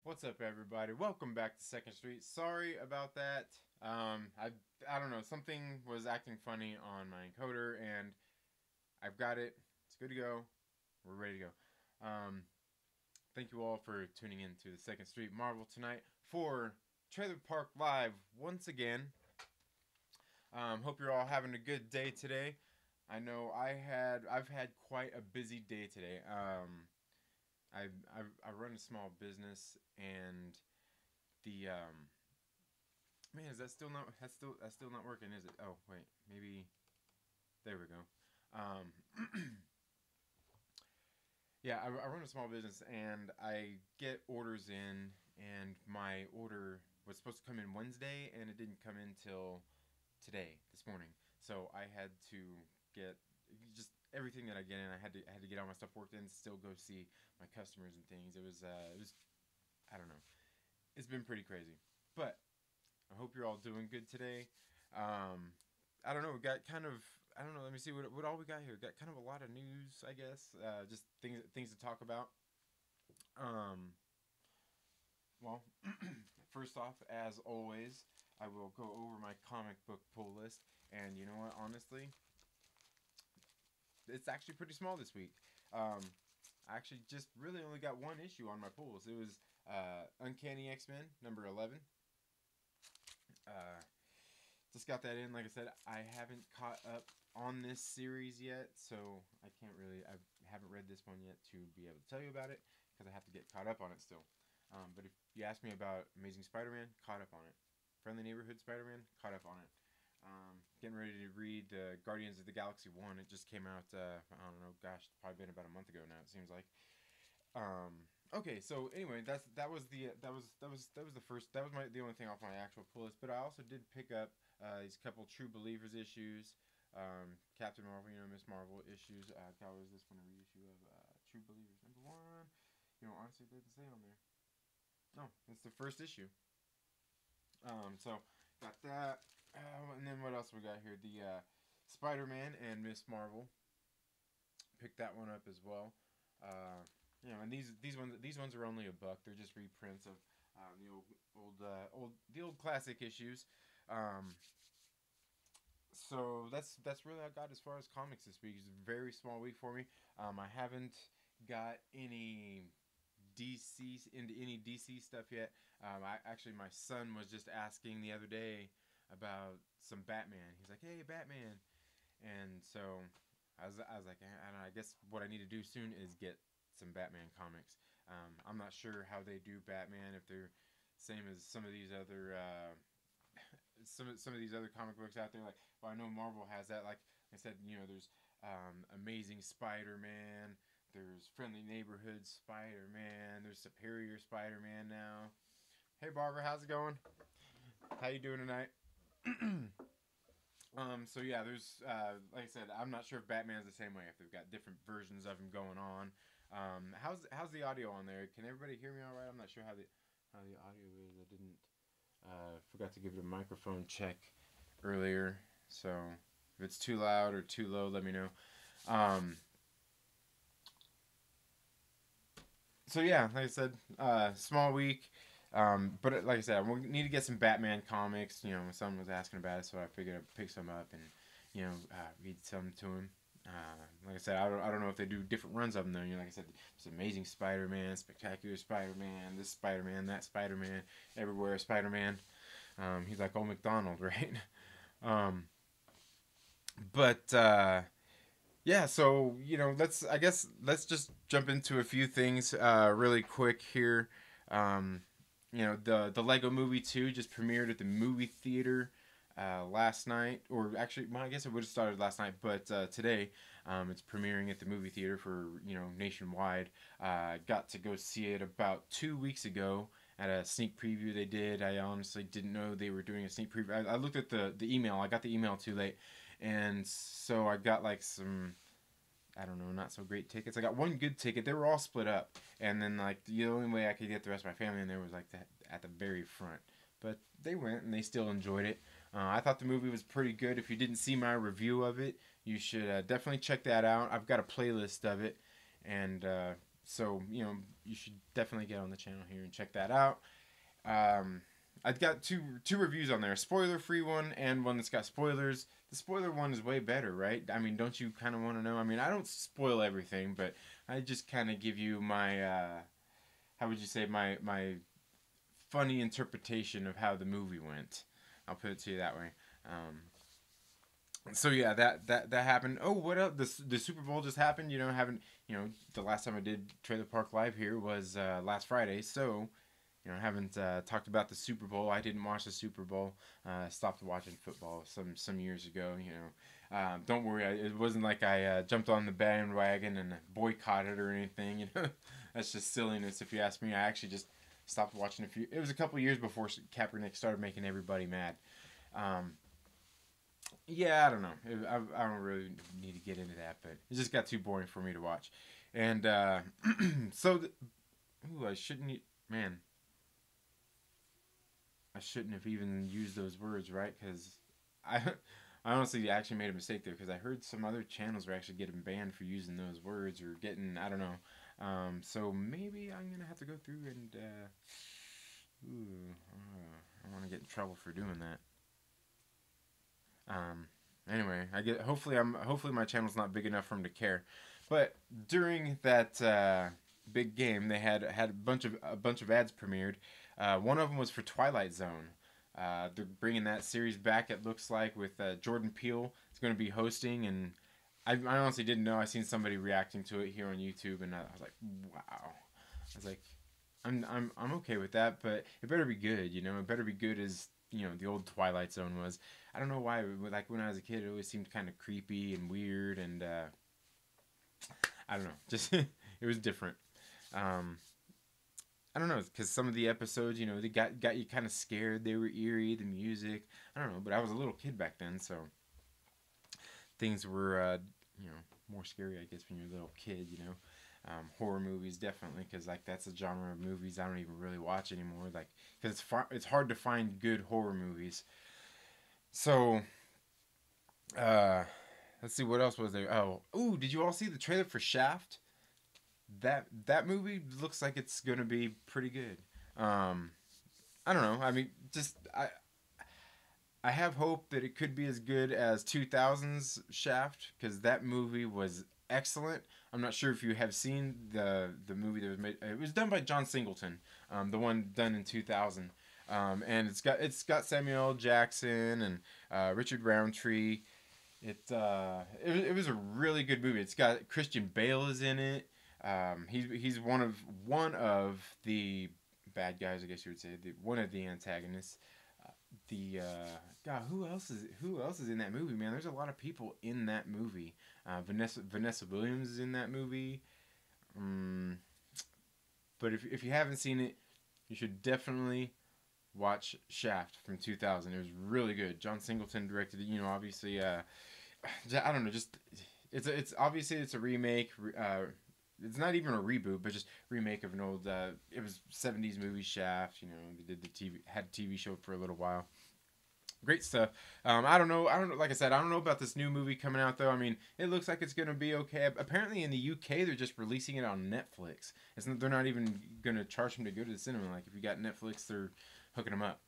What's up, everybody? Welcome back to Second Street. Sorry about that. I don't know. Something was acting funny on my encoder, and I've got it. It's good to go. We're ready to go. Um, Thank you all for tuning in to the Second Street Marvel tonight for Trailer Park Live once again. Hope you're all having a good day today. I know I've had quite a busy day today. I run a small business, and the man, is that still not that's still not working, is it? Oh wait, maybe there we go. Yeah, I run a small business, and I get orders in, and my order was supposed to come in Wednesday, and it didn't come in till today, this morning. So I had to get just everything that I get in. I had to get all my stuff worked in, still go see my customers and things. It was I don't know. It's been pretty crazy, but I hope you're all doing good today. Um, I don't know. We got kind of. I don't know. Let me see what all we got here. Got kind of a lot of news, I guess. Just things to talk about. Um, well, first off, as always, I will go over my comic book pull list. And you know what? Honestly, it's actually pretty small this week. I actually just really only got one issue on my pulls. It was Uncanny X-Men number 11. Uh, just got that in. Like I said, I haven't caught up on this series yet, so I haven't read this one yet to be able to tell you about it because I have to get caught up on it still. But if you ask me about Amazing Spider-Man, caught up on it. Friendly Neighborhood Spider-Man, caught up on it. Getting ready to read Guardians of the Galaxy 1. It just came out, I don't know, gosh, it's probably been about a month ago now, it seems like. Okay, so anyway, that was the first, the only thing off my actual pull list. But I also did pick up these couple True Believers issues, Captain Marvel, Miss Marvel issues. God, was this one a reissue of True Believers #1? Honestly, it doesn't say on there. No, it's the first issue. So got that. And then what else we got here? The Spider-Man and Miss Marvel. Picked that one up as well. And these ones are only $1. They're just reprints of the old classic issues. Um, so that's really I got as far as comics this week. It's a very small week for me. I haven't got into any DC stuff yet. My son was just asking the other day about some Batman. He's like, "Hey, Batman," and so I was like, I guess what I need to do soon is get some Batman comics. I'm not sure how they do Batman, if they're same as some of these other some of these other comic books out there. Like, well, I know Marvel has that. Like I said, there's Amazing Spider-Man. There's Friendly Neighborhood Spider-Man. There's Superior Spider-Man now. Hey, Barbara, how's it going? How you doing tonight? So yeah, there's like I said, I'm not sure if Batman's the same way. If they've got different versions of him going on. How's the audio on there? Can everybody hear me all right? I'm not sure how the audio is. I didn't forgot to give it a microphone check earlier. So if it's too loud or too low, let me know. Um, so yeah, like I said, small week. But like I said, we need to get some Batman comics. My son was asking about it, so I figured I'd pick some up and read some to him. Like I said, I don't know if they do different runs of them though. Like I said, there's Amazing Spider-Man, Spectacular Spider-Man, this Spider-Man, that Spider-Man, everywhere Spider-Man. He's like old McDonald, right? Um, but yeah, so let's just jump into a few things really quick here. Um, the Lego Movie 2 just premiered at the movie theater last night, or actually, well, I guess it would have started last night, but today it's premiering at the movie theater for nationwide. Got to go see it about 2 weeks ago at a sneak preview they did. I honestly didn't know they were doing a sneak preview. I looked at the email. I got the email too late, and so I got like some, I don't know, not so great tickets. I got one good ticket. They were all split up, and then like the only way I could get the rest of my family in there was like that at the very front. But they went and they still enjoyed it. I thought the movie was pretty good. If you didn't see my review of it, you should definitely check that out. I've got a playlist of it, and So you should definitely get on the channel here and check that out. I've got two reviews on there, a spoiler-free one and one that's got spoilers. The spoiler one is way better, right? I mean, don't you kind of want to know? I mean, I don't spoil everything, but I just kind of give you my, how would you say, my funny interpretation of how the movie went. I'll put it to you that way. So yeah, that happened. Oh, what else? The Super Bowl just happened. Haven't the last time I did Trailer Park Live here was last Friday. So I haven't talked about the Super Bowl. I didn't watch the Super Bowl. Stopped watching football some years ago. Don't worry. It wasn't like I jumped on the bandwagon and boycotted or anything. That's just silliness if you ask me. I actually just stopped watching a few. It was a couple years before Kaepernick started making everybody mad. Yeah, I don't know. I don't really need to get into that, but it just got too boring for me to watch. And so, I shouldn't. Man, I shouldn't have even used those words, right? Because I, I honestly actually made a mistake there because I heard some other channels were actually getting banned for using those words or getting, I don't know. So maybe I'm gonna have to go through and I want to get in trouble for doing that. Anyway, hopefully my channel's not big enough for him to care. But during that big game, they had a bunch of ads premiered. One of them was for Twilight Zone. They're bringing that series back. It looks like with Jordan Peele. It's going to be hosting, and I honestly didn't know. I seen somebody reacting to it here on YouTube, and I was like, wow. I was like, I'm okay with that, but it better be good. It better be good as the old Twilight Zone was. I don't know why. Like when I was a kid, it always seemed kind of creepy and weird, and I don't know. Just it was different. I don't know, because some of the episodes, they got you kind of scared. They were eerie. The music, I don't know. But I was a little kid back then, so things were, more scary, I guess, when you're a little kid. Horror movies definitely, because like that's a genre of movies I don't even really watch anymore. Like, because it's hard to find good horror movies. So, let's see what else was there. Oh, did you all see the trailer for Shaft? That movie looks like it's gonna be pretty good. I don't know. I mean, just I have hope that it could be as good as 2000's Shaft because that movie was excellent. I'm not sure if you have seen the movie that was made. It was done by John Singleton, the one done in 2000. And it's got Samuel L. Jackson and Richard Roundtree. It was a really good movie. It's got Christian Bale is in it. He's one of the bad guys, I guess you would say. One of the antagonists. God, who else is in that movie? Man, there's a lot of people in that movie. Vanessa Williams is in that movie. But if you haven't seen it, you should definitely watch Shaft from 2000. It was really good. John Singleton directed it. Obviously, I don't know. Just it's obviously it's a remake. It's not even a reboot, but just remake of an old. It was 70s movie Shaft. They did had a TV show for a little while. Great stuff. I don't know. Like I said, I don't know about this new movie coming out though. I mean, it looks like it's gonna be okay. Apparently, in the UK, they're just releasing it on Netflix. They're not even gonna charge them to go to the cinema. Like if you got Netflix, they're hooking them up.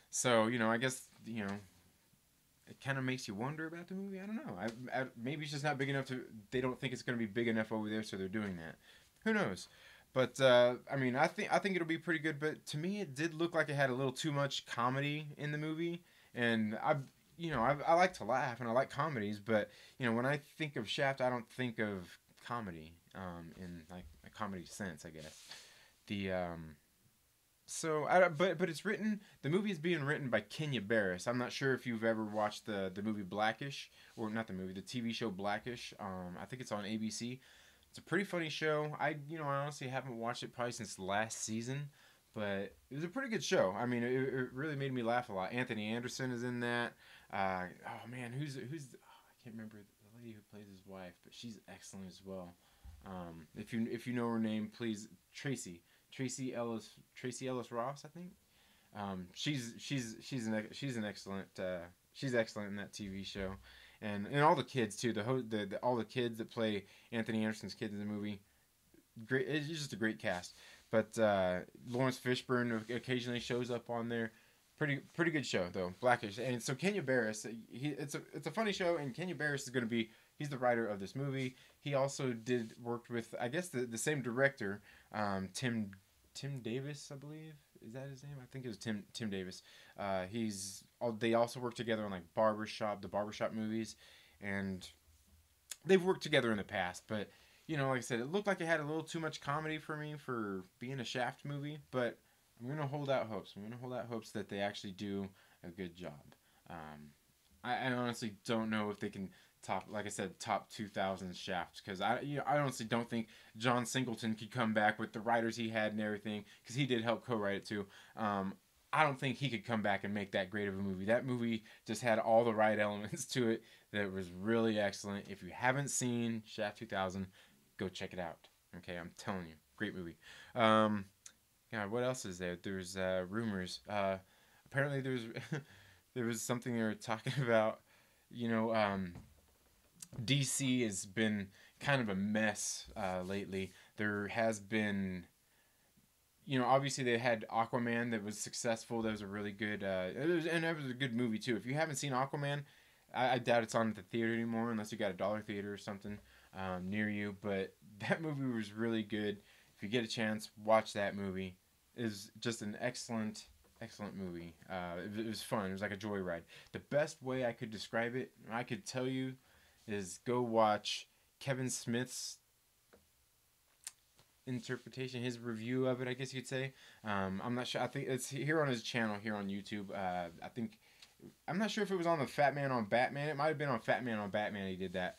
So I guess it kind of makes you wonder about the movie. I don't know. Maybe it's just not big enough to. They don't think it's gonna be big enough over there, so they're doing that. Who knows? But I mean, I think it'll be pretty good. But to me, it did look like it had a little too much comedy in the movie. And I like to laugh and I like comedies, but when I think of Shaft, I don't think of comedy in like a comedy sense, I guess. But it's written. The movie is being written by Kenya Barris. I'm not sure if you've ever watched the movie Blackish, or not the movie, the TV show Blackish. I think it's on ABC. It's a pretty funny show. I honestly haven't watched it probably since last season. But it was a pretty good show. I mean, it really made me laugh a lot. Anthony Anderson is in that. Oh man, who's I can't remember the lady who plays his wife, but she's excellent as well. If you know her name, please Tracy Ellis Ross, I think. She's an excellent she's excellent in that TV show, and all the kids too. All the kids that play Anthony Anderson's kids in the movie, great. It's just a great cast. But Lawrence Fishburne occasionally shows up on there. Pretty good show though, Blackish. And so Kenya Barris, it's a funny show, and Kenya Barris is going to be he's the writer of this movie. He also worked with I guess the same director, Tim Davis, I believe. Is that his name? I think it was Tim Davis. They also worked together on like the barbershop movies, and they've worked together in the past. But like I said, it looked like it had a little too much comedy for me for being a Shaft movie. But I'm gonna hold out hopes. I'm gonna hold out hopes that they actually do a good job. I honestly don't know if they can top, like I said, top 2000 Shaft, because I honestly don't think John Singleton could come back with the writers he had and everything, because he did help co-write it too. I don't think he could come back and make that great of a movie. That movie just had all the right elements to it that was really excellent. If you haven't seen Shaft 2000, go check it out. Okay, I'm telling you, great movie. God, what else is there? There's rumors. Apparently, there was something they were talking about. You know, DC has been kind of a mess lately. There has been, obviously they had Aquaman that was successful. That was a really good, and that was a good movie too. If you haven't seen Aquaman, I doubt it's on at the theater anymore unless you got a dollar theater or something near you. But that movie was really good. If you get a chance, watch that movie. It is just an excellent movie. It was fun. It was like a joyride. The best way I could describe it, I could tell you, is go watch Kevin Smith's interpretation, his review of it, I guess you could say. I'm not sure. I think it's here on his channel here on YouTube. I think I'm not sure if it was on the Fat Man on Batman. It might have been on Fat Man on Batman. He did that.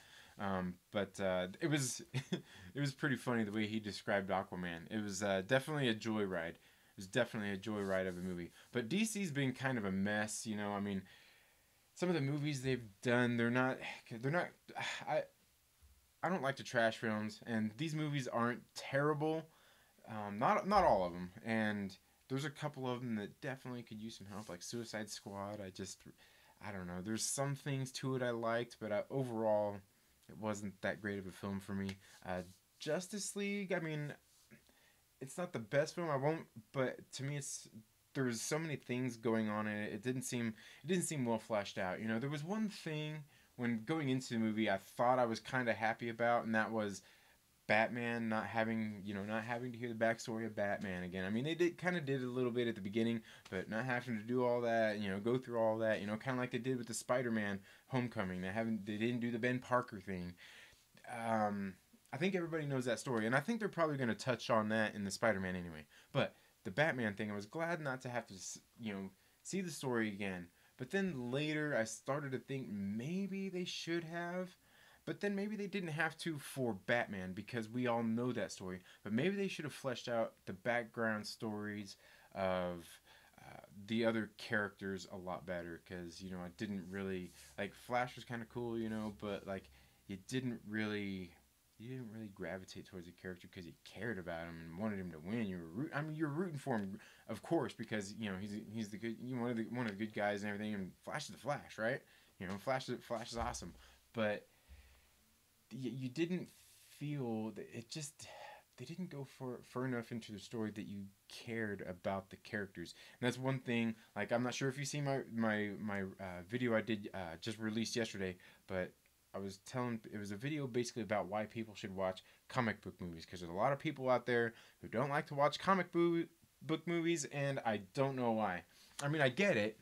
But it was it was pretty funny the way he described Aquaman. It was definitely a joyride. It was definitely a joyride of a movie. But DC's been kind of a mess. I mean, some of the movies they've done, they're not. I don't like to trash films, and these movies aren't terrible. Not all of them, and there's a couple of them that definitely could use some help, like Suicide Squad. I don't know. There's some things to it I liked, but overall, it wasn't that great of a film for me. Justice League. I mean, it's not the best film. I won't, but to me, there's so many things going on in it. It didn't seem well fleshed out. There was one thing when going into the movie I thought I was kind of happy about, and that was Batman not having to hear the backstory of Batman again. I mean, they did a little bit at the beginning, but not having to do all that, go through all that, kind of like they did with the Spider-Man Homecoming. They didn't do the Ben Parker thing. I think everybody knows that story, and I think they're probably going to touch on that in the Spider-Man anyway. But the Batman thing, I was glad not to have to, see the story again. But then later, I started to think maybe they should have. But then maybe they didn't have to for Batman, because we all know that story. But maybe they should have fleshed out the background stories of the other characters a lot better. Because, I didn't really, like, Flash was kind of cool, but, like, you didn't really gravitate towards the character because you cared about him and wanted him to win. You're rooting for him, of course, because he's the good, one of the good guys and everything. And Flash is the Flash, right? Flash is awesome, but you didn't feel that they didn't go far enough into the story that you cared about the characters. And that's one thing. Like, I'm not sure if you see my video I did just released yesterday, but it was a video basically about why people should watch comic book movies, because there's a lot of people out there who don't like to watch comic book movies, and I don't know why. I mean, I get it.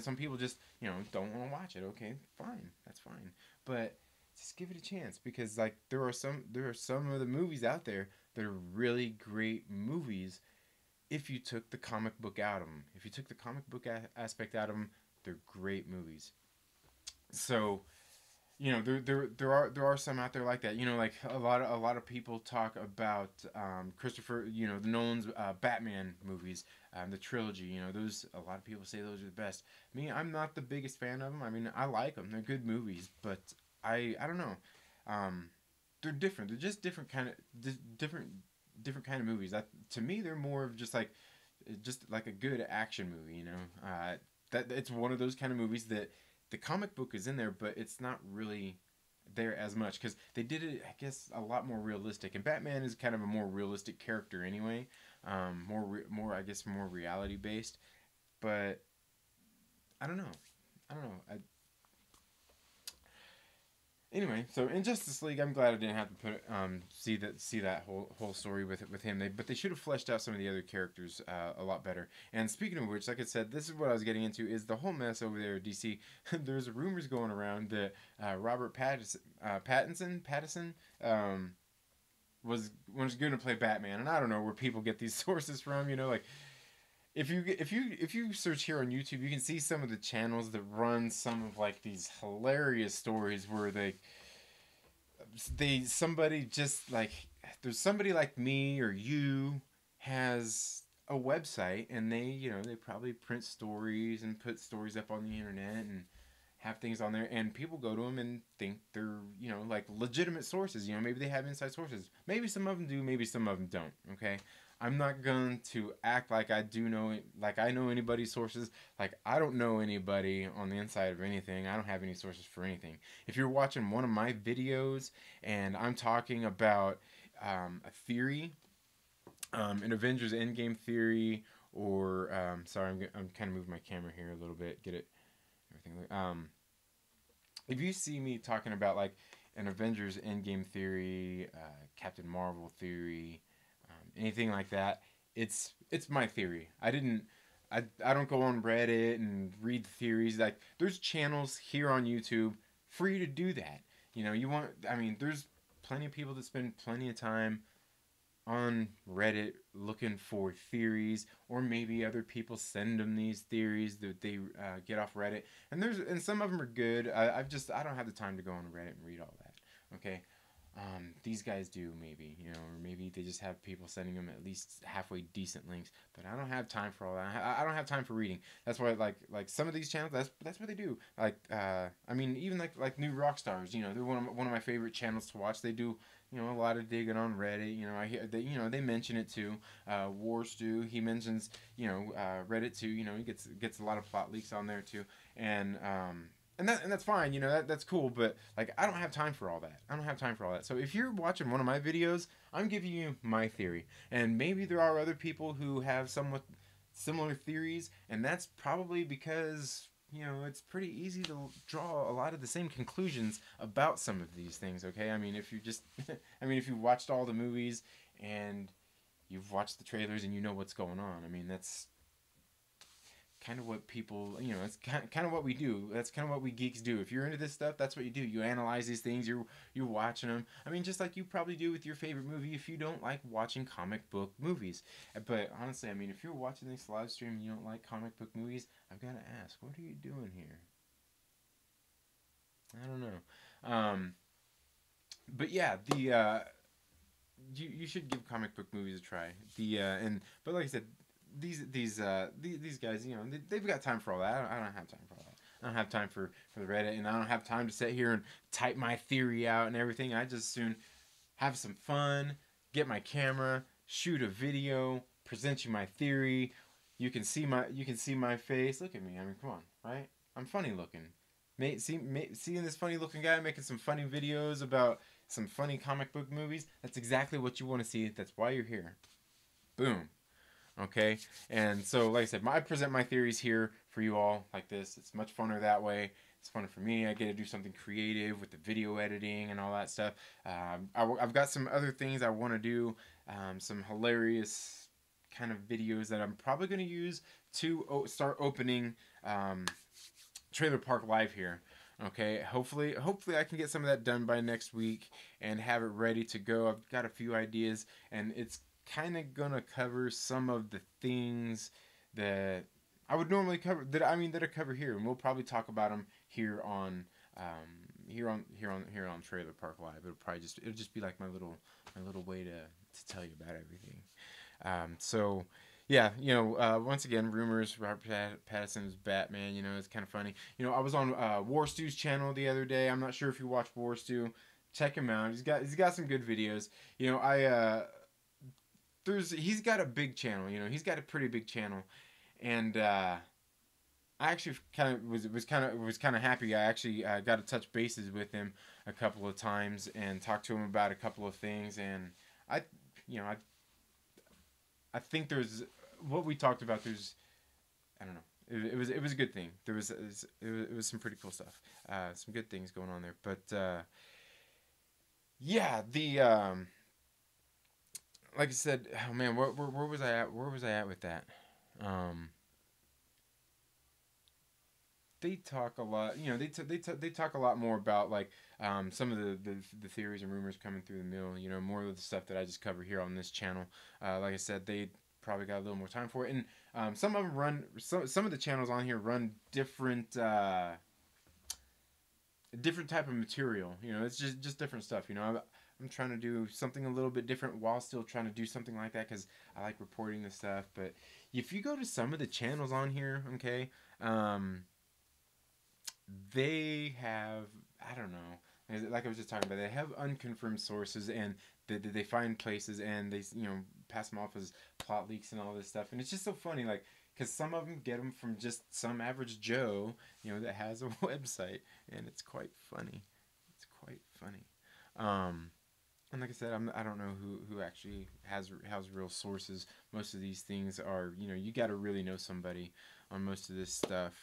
Some people just, don't want to watch it. Okay, fine. That's fine. But just give it a chance, because like there are some of the movies out there that are really great movies if you took the comic book out of them. If you took the comic book aspect out of them, they're great movies. So, there are some out there like that. Like a lot of people talk about Christopher, the Nolan's Batman movies, the trilogy. Those, a lot of people say those are the best. Me, I'm not the biggest fan of them. I mean, I like them. They're good movies, but I don't know. They're different. They're just different kind of movies. To me, they're more of just like a good action movie. That it's one of those kind of movies that the comic book is in there, but it's not really there as much because they did it, I guess, a lot more realistic. And Batman is kind of a more realistic character anyway, more I guess more reality based. But I don't know. I don't know. Anyway, so in Justice League, I'm glad I didn't have to put see that whole story with him. But they should have fleshed out some of the other characters a lot better. And speaking of which, like I said, this is what I was getting into is the whole mess over there at DC. There's rumors going around that Robert Pattinson was going to play Batman, and I don't know where people get these sources from. You know, like if you search here on YouTube, you can see some of the channels that run some of like these hilarious stories where somebody just like there's somebody like me or you has a website and they probably print stories and put stories up on the internet and have things on there, and people go to them and think they're like legitimate sources. Maybe they have inside sources. Maybe some of them do, maybe some of them don't. Okay, I'm not going to act like I do know, like I know anybody's sources. Like I don't know anybody on the inside of anything. I don't have any sources for anything. If you're watching one of my videos and I'm talking about a theory, an Avengers Endgame theory, or sorry, I'm kind of moving my camera here a little bit. Get it? Everything. If you see me talking about like an Avengers Endgame theory, Captain Marvel theory, anything like that, it's my theory. I don't go on Reddit and read theories. Like there's channels here on YouTube for you to do that. There's plenty of people that spend plenty of time on Reddit looking for theories, or maybe other people send them these theories that they get off Reddit, and some of them are good. I don't have the time to go on Reddit and read all that. Okay, these guys do maybe, or maybe they just have people sending them at least halfway decent links. But I don't have time for all that. I don't have time for reading. That's why like some of these channels, that's what they do. Like even like new rock stars. They're one of my favorite channels to watch. They do a lot of digging on Reddit. I hear they mention it too. War Stew, he mentions Reddit too. He gets a lot of plot leaks on there too, and that's fine. That's cool. But like I don't have time for all that. I don't have time for all that. So if you're watching one of my videos, I'm giving you my theory, and maybe there are other people who have somewhat similar theories, and that's probably because it's pretty easy to draw a lot of the same conclusions about some of these things. Okay, if you just, if you watched all the movies and you've watched the trailers and you know what's going on, that's kind of what people, it's kind of what we do. That's kind of what we geeks do. If you're into this stuff, that's what you do. You analyze these things. You're watching them. Just like you probably do with your favorite movie if you don't like watching comic book movies. But honestly, if you're watching this live stream and you don't like comic book movies, I've got to ask, what are you doing here? I don't know. But yeah, you should give comic book movies a try. But like I said, these guys, they've got time for all that. I don't have time for all that. I don't have time for the Reddit, and I don't have time to sit here and type my theory out and everything. I just soon have some fun, get my camera, shoot a video, present you my theory. You can see my face. Look at me. Come on, right? I'm funny looking. Seeing this funny looking guy making some funny videos about some funny comic book movies. That's exactly what you want to see. That's why you're here. Boom. Okay, and so like I said, I present my theories here for you all like this. It's much funner that way. It's funner for me. I get to do something creative with the video editing and all that stuff. I've got some other things I want to do, some hilarious kind of videos that I'm probably going to use to start opening Trailer Park Live here. Okay, hopefully I can get some of that done by next week and have it ready to go. I've got a few ideas, and it's kind of gonna cover some of the things that I would normally cover that I cover here, and we'll probably talk about them here on Trailer Park Live. It'll just be like my little way to tell you about everything. So yeah, once again, rumors. Robert Pattinson's Batman. It's kind of funny. I was on War Stew's channel the other day. I'm not sure if you watch War Stew. Check him out. He's got some good videos. He's got a big channel. He's got a pretty big channel, and I actually kind of was kind of happy. I actually got to touch bases with him a couple of times and talk to him about a couple of things. And I, I think there's what we talked about. There's I don't know. It was a good thing. It was some pretty cool stuff. Some good things going on there. But yeah, the like I said, oh man, where was I at? Where was I at with that? Um, they talk a lot. They talk a lot more about like some of the theories and rumors coming through the mill. More of the stuff that I just cover here on this channel. Like I said, they probably got a little more time for it, and some of them run. Some of the channels on here run different type of material. It's just different stuff. I'm trying to do something a little bit different while still trying to do something like that because I like reporting the stuff. But if you go to some of the channels on here, okay, they have, I don't know, like I was just talking about, they have unconfirmed sources, and they find places, and they pass them off as plot leaks and all this stuff, and it's just so funny, like, because some of them get them from just some average Joe, that has a website, and it's quite funny. It's quite funny. And like I said, I don't know who actually has real sources. Most of these things are, you got to really know somebody on most of this stuff.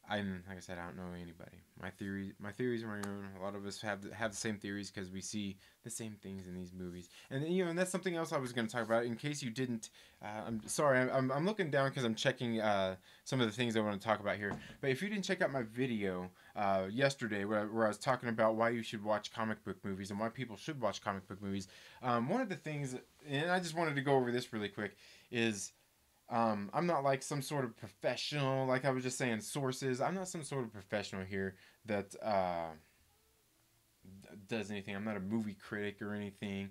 Like I said, I don't know anybody. My theories are my own. A lot of us have the same theories because we see the same things in these movies. And and that's something else I was going to talk about. In case you didn't, I'm sorry. I'm looking down because I'm checking some of the things I want to talk about here. But if you didn't check out my video yesterday, where I was talking about why you should watch comic book movies and why people should watch comic book movies, one of the things, and I just wanted to go over this really quick, is I'm not like some sort of professional, like I was just saying, sources. I'm not some sort of professional here that does anything. I'm not a movie critic or anything,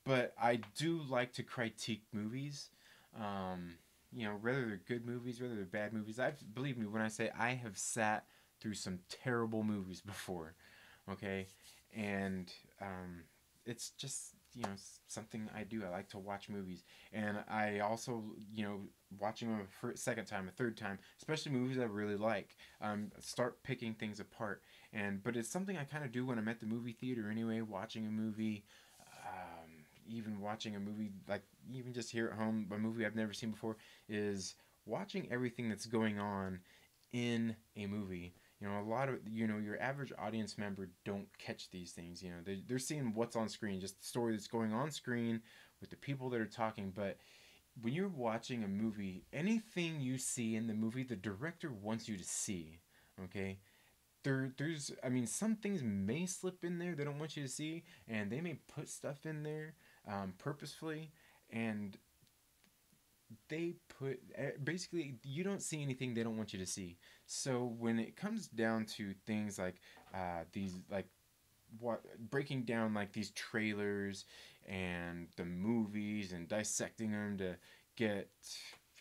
but I do like to critique movies. Whether they're good movies, whether they're bad movies. Believe me when I say I have sat through some terrible movies before. Okay, and it's just something I do. I like to watch movies, and I also watching them a second time, a third time, especially movies I really like. Start picking things apart, but it's something I kind of do when I'm at the movie theater anyway, watching a movie. Even watching a movie, like even just here at home, a movie I've never seen before, is watching everything that's going on in a movie. A lot of your average audience member don't catch these things. They're seeing what's on screen, just the story that's going on screen with the people that are talking. But when you're watching a movie, anything you see in the movie, the director wants you to see. Okay, there's I mean, some things may slip in there they don't want you to see, and they may put stuff in there purposefully, and they put basically you don't see anything they don't want you to see. So when it comes down to things like these, like, what breaking down like these trailers and the movies and dissecting them to get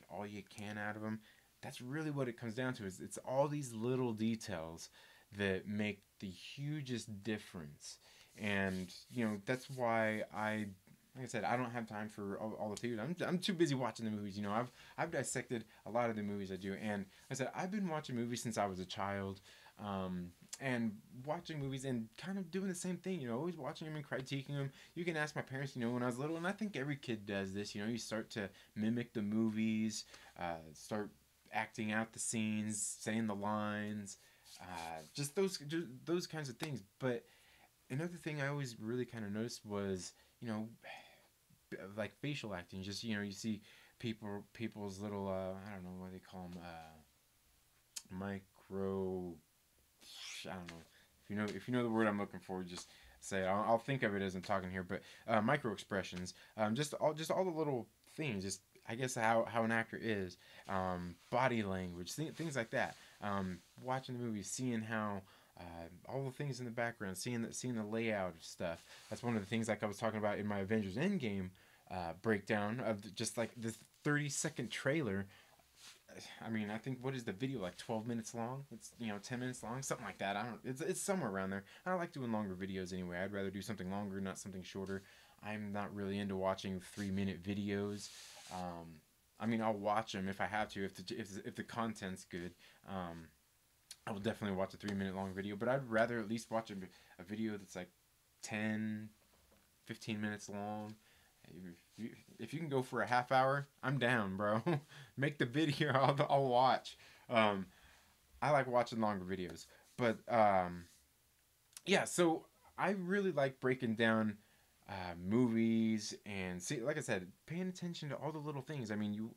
all you can out of them, that's really what it comes down to. Is it's all these little details that make the hugest difference. And that's why like I said, I don't have time for all the theaters. I'm too busy watching the movies. I've dissected a lot of the movies I do, and like I said, I've been watching movies since I was a child, and watching movies and kind of doing the same thing. Always watching them and critiquing them. You can ask my parents. When I was little, and I think every kid does this. You start to mimic the movies, start acting out the scenes, saying the lines, just those kinds of things. But another thing I always really kind of noticed was, like facial acting. Just you see people's little I don't know what they call them, micro. I don't know if you know the word I'm looking for. Just say it. I'll think of it as I'm talking here. But micro expressions, just all the little things. Just I guess how an actor is, body language, things like that. Watching the movie, seeing how. All the things in the background, seeing the layout of stuff. That's one of the things like I was talking about in my Avengers Endgame breakdown of just like the 30-second trailer. I mean, I think what is the video, like 12 minutes long? It's 10 minutes long, something like that. I don't. It's somewhere around there. I don't like doing longer videos anyway. I'd rather do something longer, not something shorter. I'm not really into watching 3-minute videos. I mean, I'll watch them if I have to, if the content's good. Um, I will definitely watch a 3 minute long video, but I'd rather at least watch a video that's like 10, 15 minutes long. If you can go for a half hour, I'm down, bro. Make the video, I'll watch. Um, I like watching longer videos, but yeah. So I really like breaking down movies and see, like I said, paying attention to all the little things. I mean,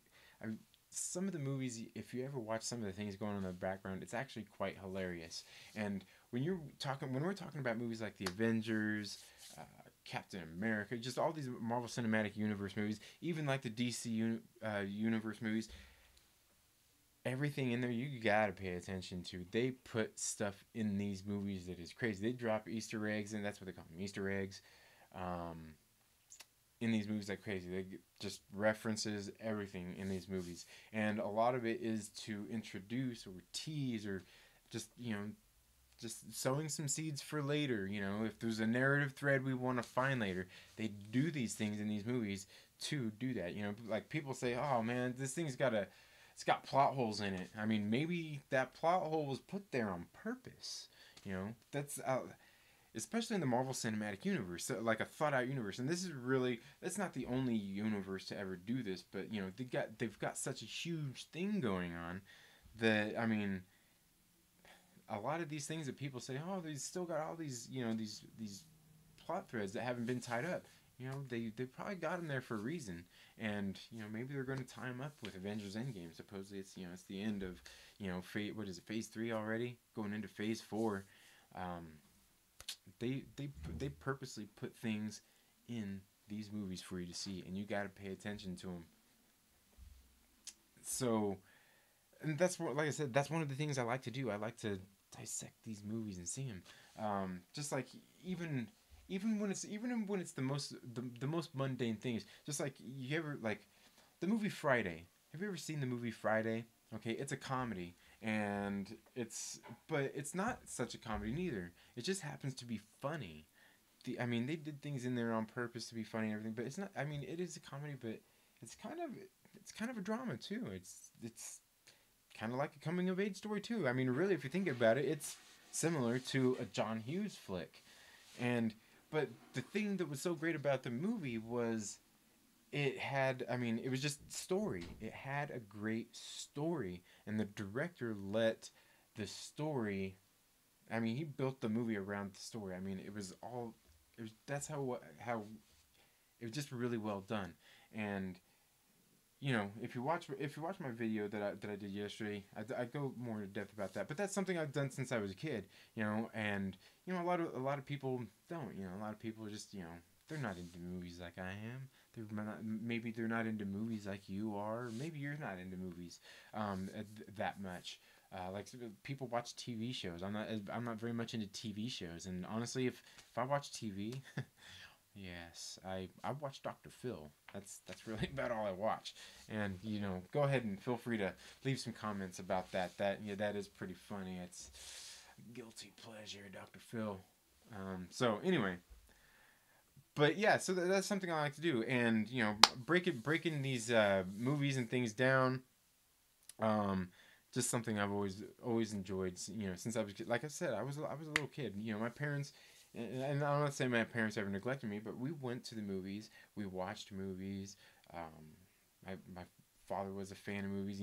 I, some of the movies, if you ever watch some of the things going on in the background, it's actually quite hilarious. And when we're talking about movies like the Avengers, uh, Captain America, just all these Marvel Cinematic Universe movies, even like the Universe movies, everything in there you gotta pay attention to. They put stuff in these movies that is crazy. They drop Easter eggs, and that's what they call them, Easter eggs. Um, in these movies like crazy. They just references everything in these movies, and a lot of it is to introduce or tease or just just sowing some seeds for later. If there's a narrative thread we want to find later, they do these things in these movies to do that. Like people say, "Oh man, this thing's it's got plot holes in it." I mean, maybe that plot hole was put there on purpose. That's especially in the Marvel Cinematic Universe, so like a thought out universe. And this is really, that's not the only universe to ever do this, but they've got such a huge thing going on that, I mean, a lot of these things that people say, oh, they still got all these these plot threads that haven't been tied up. They probably got them there for a reason, and maybe they're going to tie them up with Avengers Endgame. Supposedly it's the end of what is it, phase 3 already, going into phase 4. um, they purposely put things in these movies for you to see, and you got to pay attention to them. So, and that's what, like I said, that's one of the things I like to do. I like to dissect these movies and see them. Just like even when it's the most mundane things. Just like you ever like the movie Friday. Have you ever seen the movie Friday? Okay, it's a comedy, and but it's not such a comedy neither. It just happens to be funny. I mean, they did things in there on purpose to be funny and everything, but it's not. I mean, it is a comedy, but it's kind of it's kind of a drama too. It's kind of like a coming of age story too. I mean, really, if you think about it, it's similar to a John Hughes flick, and but the thing that was so great about the movie was it had, I mean, it was just story. It had a great story, and the director let the story, I mean, he built the movie around the story. I mean, that's how it was just really well done. And if you watch my video that I did yesterday, I go more in depth about that. But that's something I've done since I was a kid, and a lot of people don't. A lot of people just they're not into movies like I am. Maybe they're not into movies like you are. Maybe you're not into movies that much. Like people watch TV shows. I'm not very much into TV shows. And honestly, if I watch TV, yes, I watch Dr. Phil. That's really about all I watch. And go ahead and feel free to leave some comments about that. That is pretty funny. It's guilty pleasure, Dr. Phil. So anyway, but yeah, so that's something I like to do, and breaking these movies and things down. Um, just something I've always enjoyed. Since I was like I said, I was a little kid. My parents, and I'm not saying my parents ever neglected me, but we went to the movies. We watched movies. My father was a fan of movies.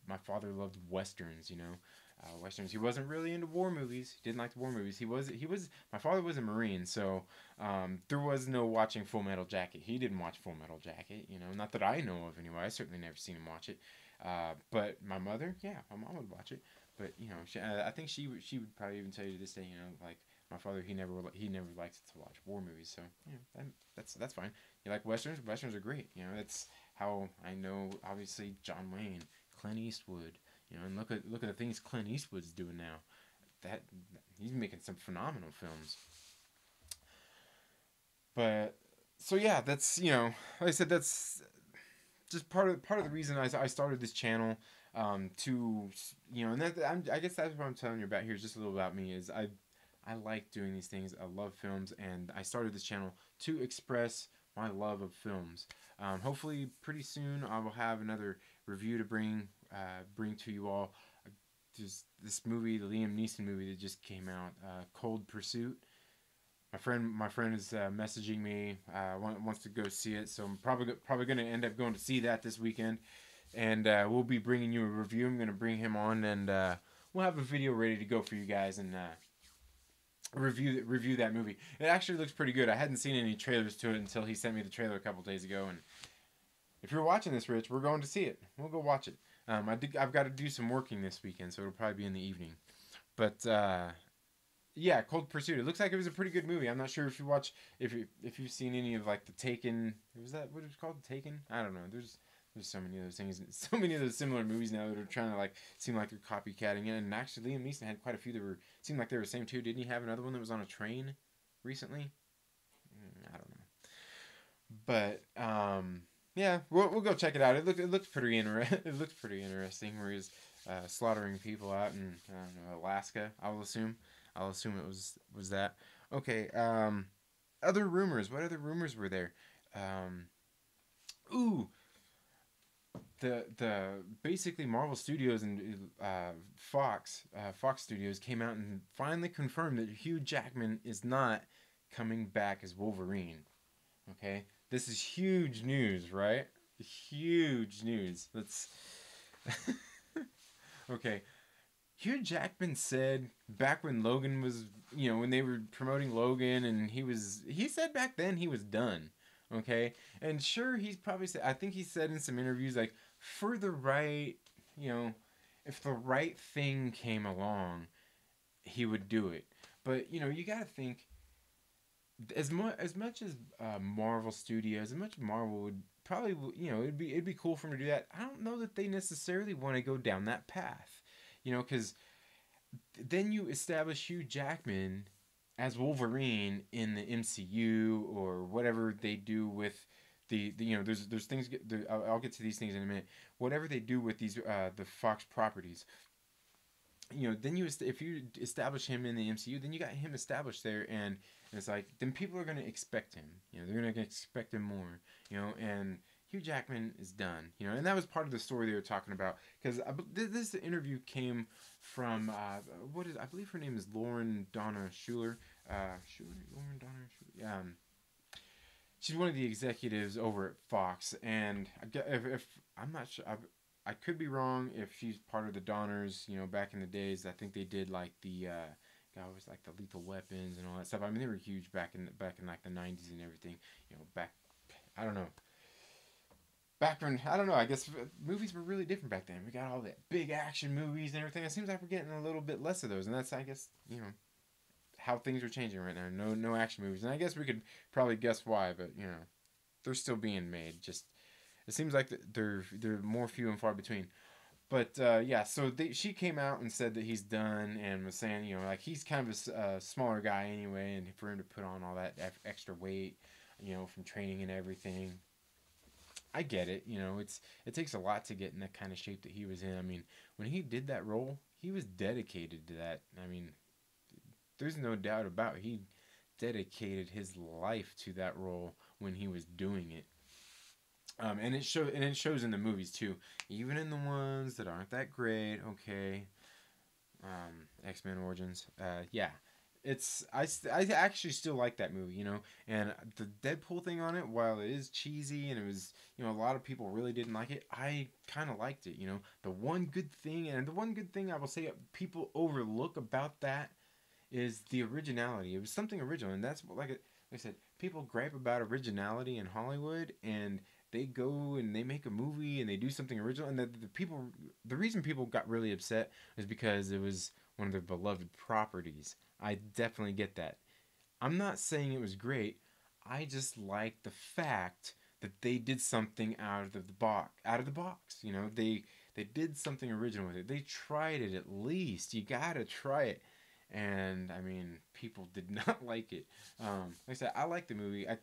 My father loved westerns. Westerns. He wasn't really into war movies. He didn't like the war movies. My father was a Marine, so there was no watching Full Metal Jacket. He didn't watch Full Metal Jacket. Not that I know of anyway. I certainly never seen him watch it. But my mother, yeah, my mom would watch it. But I think she would probably even tell you to this day, like my father, he never liked to watch war movies. So that's fine. You like westerns? Westerns are great. That's how I know. Obviously, John Wayne, Clint Eastwood. And look at the things Clint Eastwood's doing now. That he's making some phenomenal films. But so yeah, that's like I said, that's just part of the reason I started this channel. To and I guess that's what I'm telling you about here. Is just a little about me. Is I like doing these things. I love films, and I started this channel to express my love of films. Hopefully, pretty soon I will have another review to bring to you all. Just this movie, the Liam Neeson movie that just came out, Cold Pursuit. My friend is messaging me, wants to go see it, so I'm probably going to end up going to see that this weekend, and we'll be bringing you a review. I'm going to bring him on, and we'll have a video ready to go for you guys, and review that movie. It actually looks pretty good. I hadn't seen any trailers to it until he sent me the trailer a couple days ago, and if you're watching this, Rich, we're going to see it. We'll go watch it. I've got to do some working this weekend, so it'll probably be in the evening. But yeah, Cold Pursuit. It looks like it was a pretty good movie. I'm not sure if you've seen any of like the Taken. Was that what it's called? Taken? I don't know. There's so many of those things, so many of those similar movies now that are trying to like seem like they're copycatting it. And actually, Liam Neeson had quite a few that seemed like they were the same too. Didn't he have another one that was on a train recently? I don't know. But yeah, we'll go check it out. It looks pretty it looks pretty interesting. Where he's slaughtering people out in I don't know, Alaska. I'll assume it was that. Okay. Other rumors. What other rumors were there? Ooh. The basically Marvel Studios and Fox Studios came out and finally confirmed that Hugh Jackman is not coming back as Wolverine. Okay, this is huge news, right? Huge news. Let's. Okay, Hugh Jackman said back when Logan was, when they were promoting Logan, and he said back then he was done. Okay, and sure, he's probably said. I think he said in some interviews like, for the right, if the right thing came along, he would do it. But you got to think as much as Marvel Studios, as much Marvel would probably, it'd be cool for him to do that. I don't know that they necessarily want to go down that path, because then you establish Hugh Jackman as Wolverine in the MCU or whatever they do with there's things. I'll get to these things in a minute. Whatever they do with these the Fox properties, then if you establish him in the MCU, then you got him established there, and it's like then people are gonna expect him. They're gonna expect him more. And Hugh Jackman is done. And that was part of the story they were talking about, because this interview came from I believe her name is Lauren Donna Schuler. Lauren Donna Schuler. She's one of the executives over at Fox, and if I'm not sure, I could be wrong if she's part of the Donners. Back in the days, I think they did like the was like the Lethal Weapons and all that stuff. I mean, they were huge back in like the '90s and everything. I don't know. Back when, I don't know, I guess movies were really different back then. We got all that big action movies and everything. It seems like we're getting a little bit less of those, and that's, I guess, how things are changing right now. No action movies, and I guess we could probably guess why, but they're still being made. Just it seems like they're more few and far between. But yeah, so she came out and said that he's done, and was saying like he's kind of a smaller guy anyway, and for him to put on all that extra weight, from training and everything. I get it. It takes a lot to get in that kind of shape that he was in. I mean, when he did that role, he was dedicated to that. I mean, there's no doubt about it. He dedicated his life to that role when he was doing it. And it shows in the movies too, even in the ones that aren't that great. Okay, X-Men Origins. Yeah, I actually still like that movie, and the Deadpool thing on it, while it is cheesy and it was, a lot of people really didn't like it, I kind of liked it. The one good thing I will say people overlook about that is the originality. It was something original, and that's what, like I said, people gripe about originality in Hollywood, and they go and they make a movie and they do something original, and the reason people got really upset is because it was one of their beloved properties. I definitely get that. I'm not saying it was great. I just like the fact that they did something out of the box. They did something original with it. They tried it at least. You gotta try it. And I mean, people did not like it. Like I said, I liked the movie. I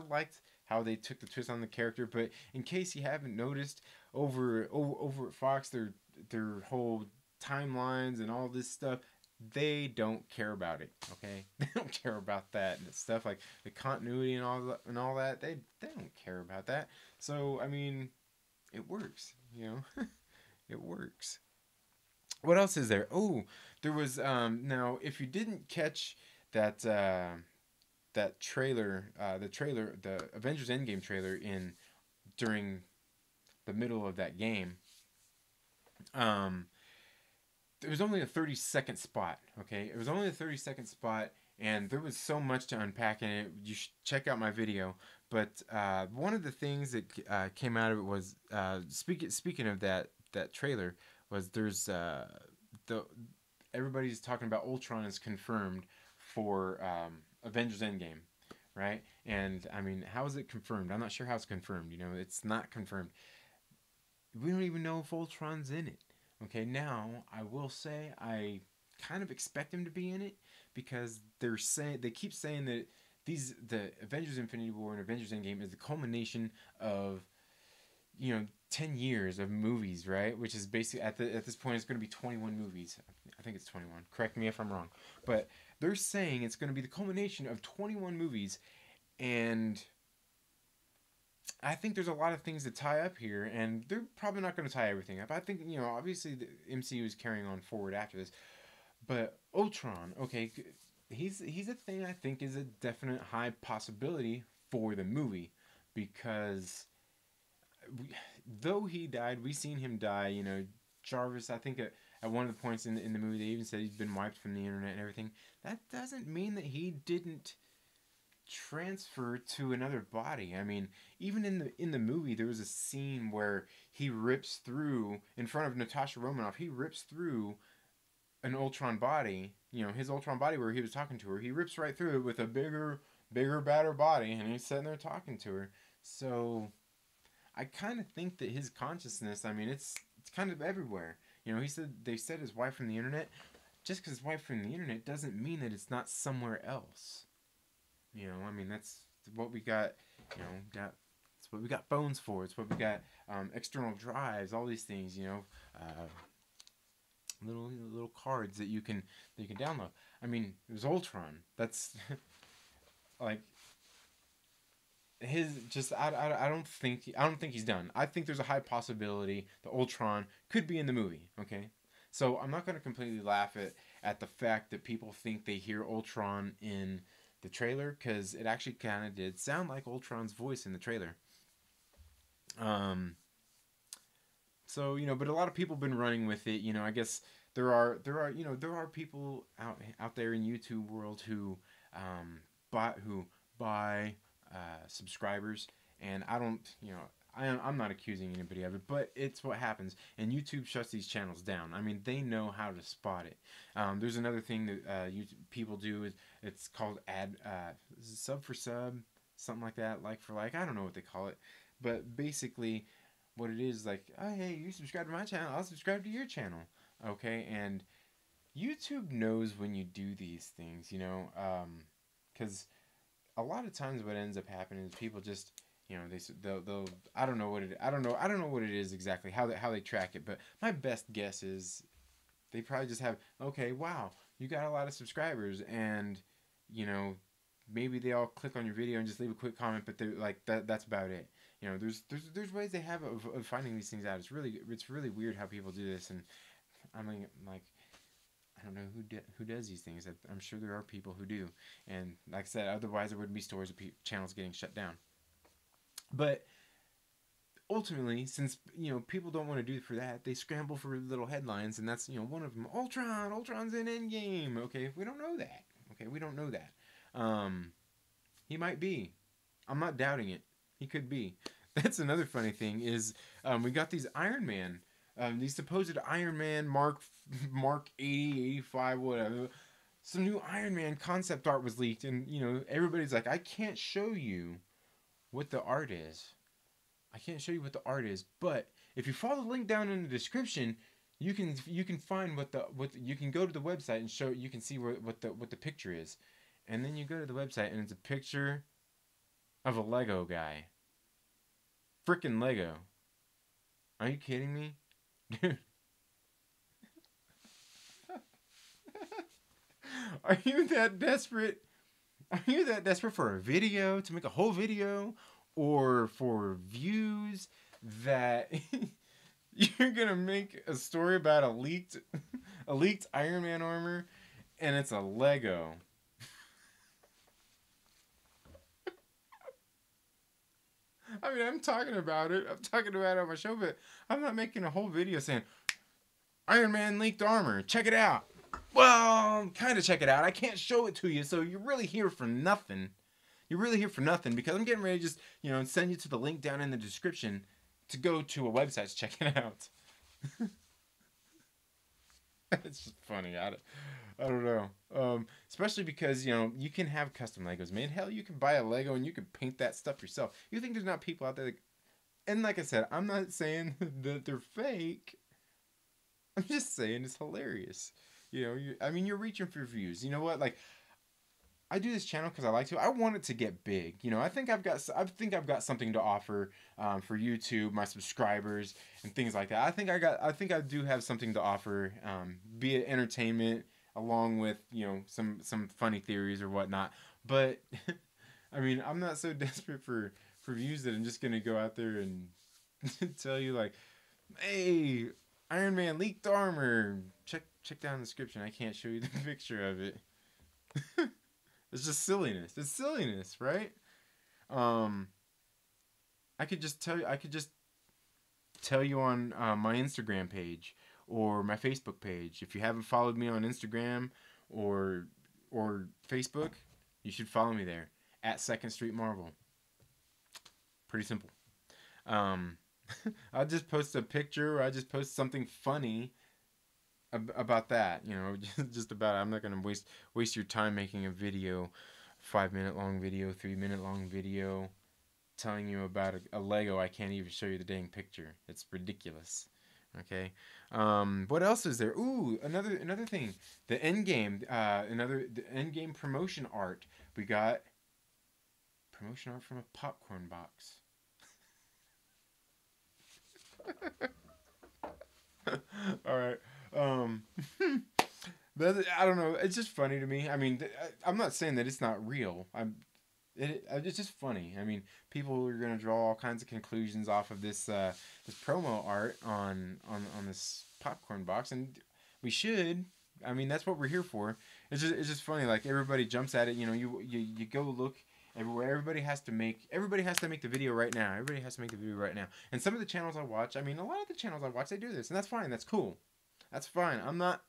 liked how they took the twist on the character. But in case you haven't noticed, over at Fox, their whole timelines and all this stuff, they don't care about it. Okay, they don't care about that and stuff like the continuity and all that. They don't care about that. So I mean, it works. You know, it works. What else is there? Oh, there was now if you didn't catch that that trailer, the Avengers Endgame trailer in during the middle of that game, um, it was only a 30-second spot. Okay, it was only a 30-second spot, and there was so much to unpack in it. You should check out my video. But one of the things that came out of it was speaking of that trailer was there's the everybody's talking about Ultron is confirmed for Avengers Endgame, right? And I mean, how is it confirmed? I'm not sure how it's confirmed. You know, it's not confirmed. We don't even know if Ultron's in it. Okay, now I will say I kind of expect him to be in it because they keep saying that the Avengers Infinity War and Avengers Endgame is the culmination of 10 years of movies, right? Which is basically at this point it's going to be 21 movies. I think it's 21. Correct me if I'm wrong. But they're saying it's going to be the culmination of 21 movies, and I think there's a lot of things to tie up here, and they're probably not going to tie everything up. I think, obviously the MCU is carrying on forward after this, but Ultron, okay, he's a thing I think is a definite high possibility for the movie because though he died, we seen him die. Jarvis. I think at one of the points in the movie, they even said he's been wiped from the internet and everything. That doesn't mean that he didn't transfer to another body. I mean, even in the movie, there was a scene where he rips through in front of Natasha Romanoff. He rips through an Ultron body. His Ultron body where he was talking to her. He rips right through it with a bigger, badder body, and he's sitting there talking to her. So I kind of think that his consciousness, I mean, it's kind of everywhere. They said his wife from the internet. Just because his wife from the internet doesn't mean that it's not somewhere else. I mean, that's what we got. It's what we got phones for. It's what we got external drives. All these things. Little cards that you can download. I mean, it was Ultron. That's like his just I don't think he's done. I think there's a high possibility that Ultron could be in the movie. Okay, so I'm not going to completely laugh at the fact that people think they hear Ultron in the trailer because it actually kind of did sound like Ultron's voice in the trailer. So but a lot of people have been running with it. I guess there are people out there in YouTube world who buy subscribers, and I don't I'm not accusing anybody of it, but it's what happens, and YouTube shuts these channels down. I mean, they know how to spot it. There's another thing that people do is it's called sub for sub, something like that, like for like. I don't know what they call it, but basically, what it is like, oh hey, you subscribe to my channel, I'll subscribe to your channel, okay? And YouTube knows when you do these things, because a lot of times what ends up happening is people just they'll I don't know what it is exactly how they track it, but my best guess is they probably just have, okay, wow, you got a lot of subscribers, and maybe they all click on your video and just leave a quick comment, but they're like that's about it. There's ways they have of finding these things out. It's really weird how people do this, and I mean, like, I don't know who does these things. I'm sure there are people who do, and like I said, otherwise there wouldn't be stories of channels getting shut down. But ultimately, since people don't want to do it for that, they scramble for little headlines, and that's one of them. Ultron's in Endgame. Okay, we don't know that. Okay, we don't know that. He might be. I'm not doubting it. He could be. That's another funny thing is we got these Iron Man, these supposed Iron Man Mark 80, 85, whatever. Some new Iron Man concept art was leaked, and everybody's like, I can't show you what the art is. I can't show you what the art is, but if you follow the link down in the description, you can find what you can go to the website and you can see what the picture is, and then you go to the website and it's a picture of a Lego guy. Frickin' Lego. Are you kidding me? Dude. Are you that desperate? Are you that desperate for a video, to make a whole video, or for views, that you're gonna make a story about a leaked Iron Man armor, and it's a Lego? I mean, I'm talking about it. I'm talking about it on my show, but I'm not making a whole video saying Iron Man leaked armor. Check it out. Well, kind of check it out. I can't show it to you, so you're really here for nothing. You're really here for nothing, because I'm getting ready to just, send you to the link down in the description to go to a website to check it out. It's just funny. I don't know. Especially because, you can have custom Legos made. Hell, you can buy a Lego and you can paint that stuff yourself. You think there's not people out there that, and like I said, I'm not saying that they're fake. I'm just saying it's hilarious. You're reaching for views. You know what? Like, I do this channel because I like to. I want it to get big. I think I've got something to offer for YouTube, my subscribers, and things like that. I think I do have something to offer, be it entertainment, along with some funny theories or whatnot. But I mean, I'm not so desperate for views that I'm just gonna go out there and tell you like, hey, Iron Man leaked armor. Check down the description. I can't show you the picture of it. It's just silliness. It's silliness, right? I could just tell you. I could just tell you on my Instagram page or my Facebook page. If you haven't followed me on Instagram or Facebook, you should follow me there at Second Street Marvel. Pretty simple. Um, I'll just post a picture, or I just post something funny about that. Just about it. I'm not gonna waste your time making a video, 5 minute long video, 3 minute long video, telling you about a Lego. I can't even show you the dang picture. It's ridiculous. Okay. What else is there? Ooh, another thing. The end game. The end game promotion art. We got promotion art from a popcorn box. All right. Um, I don't know. It's just funny to me. I mean, I'm not saying that it's not real. It's just funny. I mean, people are gonna draw all kinds of conclusions off of this promo art on this popcorn box, and we should. I mean, that's what we're here for. It's just funny. Like, everybody jumps at it. You go look everywhere. Everybody has to make the video right now. Everybody has to make the video right now. And some of the channels I watch, I mean, a lot of the channels I watch, they do this, and that's fine. That's cool. That's fine. I'm not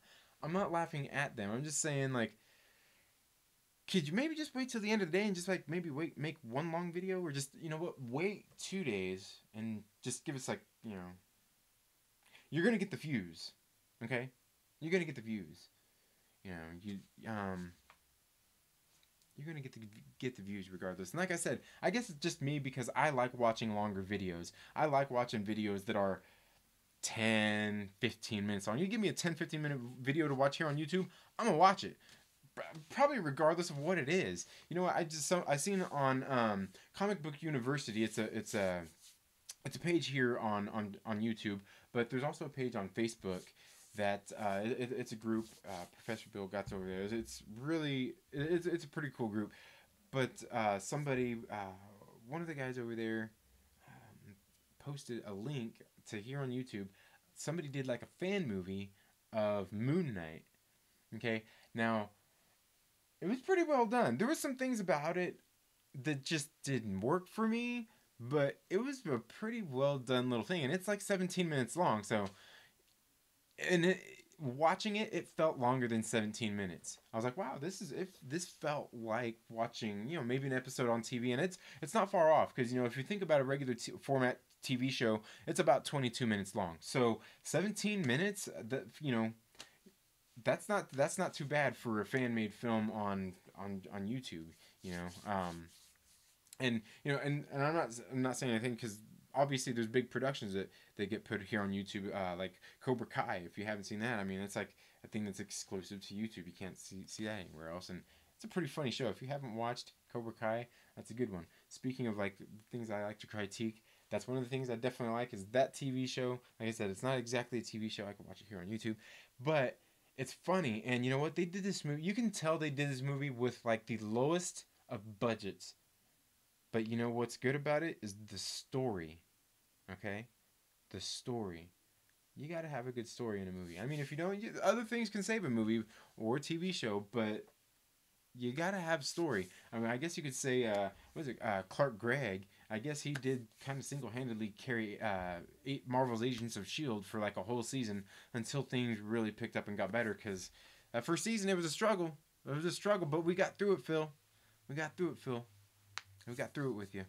laughing at them. I'm just saying, like, could you maybe just wait till the end of the day and just, like, maybe make one long video, or just, wait 2 days and just give us, like, you're gonna get the views, okay? You're gonna get the views. You're gonna get the views regardless. And like I said, I guess it's just me, because I like watching longer videos. I like watching videos that are 10, 15 minutes long. You give me a 10, 15-minute video to watch here on YouTube, I'm gonna watch it. Probably regardless of what it is. You know what? I seen on Comic Book University. It's a page here on YouTube, but there's also a page on Facebook that it's a group. Professor Bill got over there. It's a pretty cool group. But somebody, one of the guys over there, posted a link to here on YouTube. Somebody did like a fan movie of Moon Knight. Okay, now it was pretty well done. There were some things about it that just didn't work for me, but it was a pretty well done little thing, and it's like 17 minutes long. So, watching it, it felt longer than 17 minutes. I was like, wow, this felt like watching, maybe an episode on TV, and it's not far off, because if you think about a regular format TV show, it's about 22 minutes long. So 17 minutes, that's not too bad for a fan made film on YouTube. And I'm not saying anything, because obviously there's big productions that they get put here on YouTube, like Cobra Kai. If you haven't seen that, I mean, it's like a thing that's exclusive to YouTube. You can't see that anywhere else, and it's a pretty funny show. If you haven't watched Cobra Kai, that's a good one. Speaking of, like, things I like to critique, that's one of the things I definitely like, is that TV show. Like I said, it's not exactly a TV show. I can watch it here on YouTube, but it's funny, and you know what? They did this movie. You can tell they did this movie with like the lowest of budgets. But you know what's good about it is the story. Okay, the story. You got to have a good story in a movie. I mean, if you don't, other things can save a movie or TV show, but you got to have story. I mean, I guess you could say, what is it, Clark Gregg. I guess he did kind of single-handedly carry Marvel's Agents of S.H.I.E.L.D. for like a whole season until things really picked up and got better. Because that first season, it was a struggle. It was a struggle, but we got through it, Phil. We got through it, Phil. We got through it with you.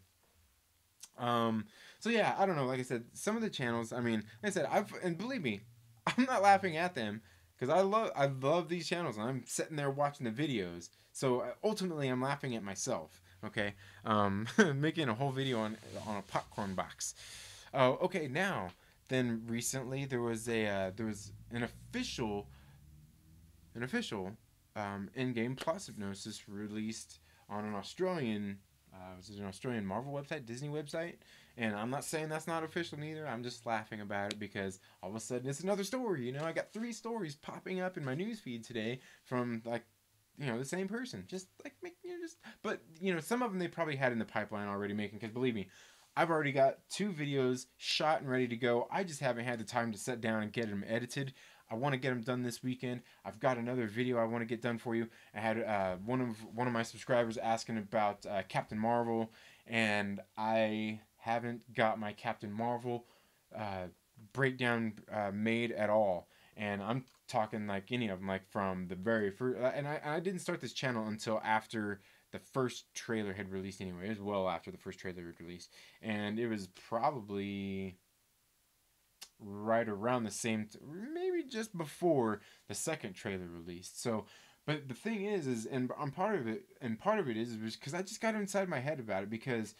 Um, so yeah, I don't know. Like I said, some of the channels. I mean, like I said, and believe me, I'm not laughing at them because I love these channels, and I'm sitting there watching the videos. So ultimately, I'm laughing at myself. Okay, making a whole video on a popcorn box. Okay, now then recently there was an official in-game plus hypnosis released on an Australian was it an Australian Marvel website, Disney website, and I'm not saying that's not official neither. I'm just laughing about it because all of a sudden it's another story. You know, I got 3 stories popping up in my newsfeed today from like, the same person. Just like but some of them they probably had in the pipeline already making. Because believe me, I've already got 2 videos shot and ready to go. I just haven't had the time to sit down and get them edited. I want to get them done this weekend. I've got another video I want to get done for you. I had one of my subscribers asking about Captain Marvel, and I haven't got my Captain Marvel breakdown made at all. And I'm talking like any of them, like from the very first. And I didn't start this channel until after the first trailer had released. Anyway, it was well after the first trailer had released, and it was probably right around the same, maybe just before the second trailer released. So, but the thing is, and I'm part of it is because I just got inside my head about it because,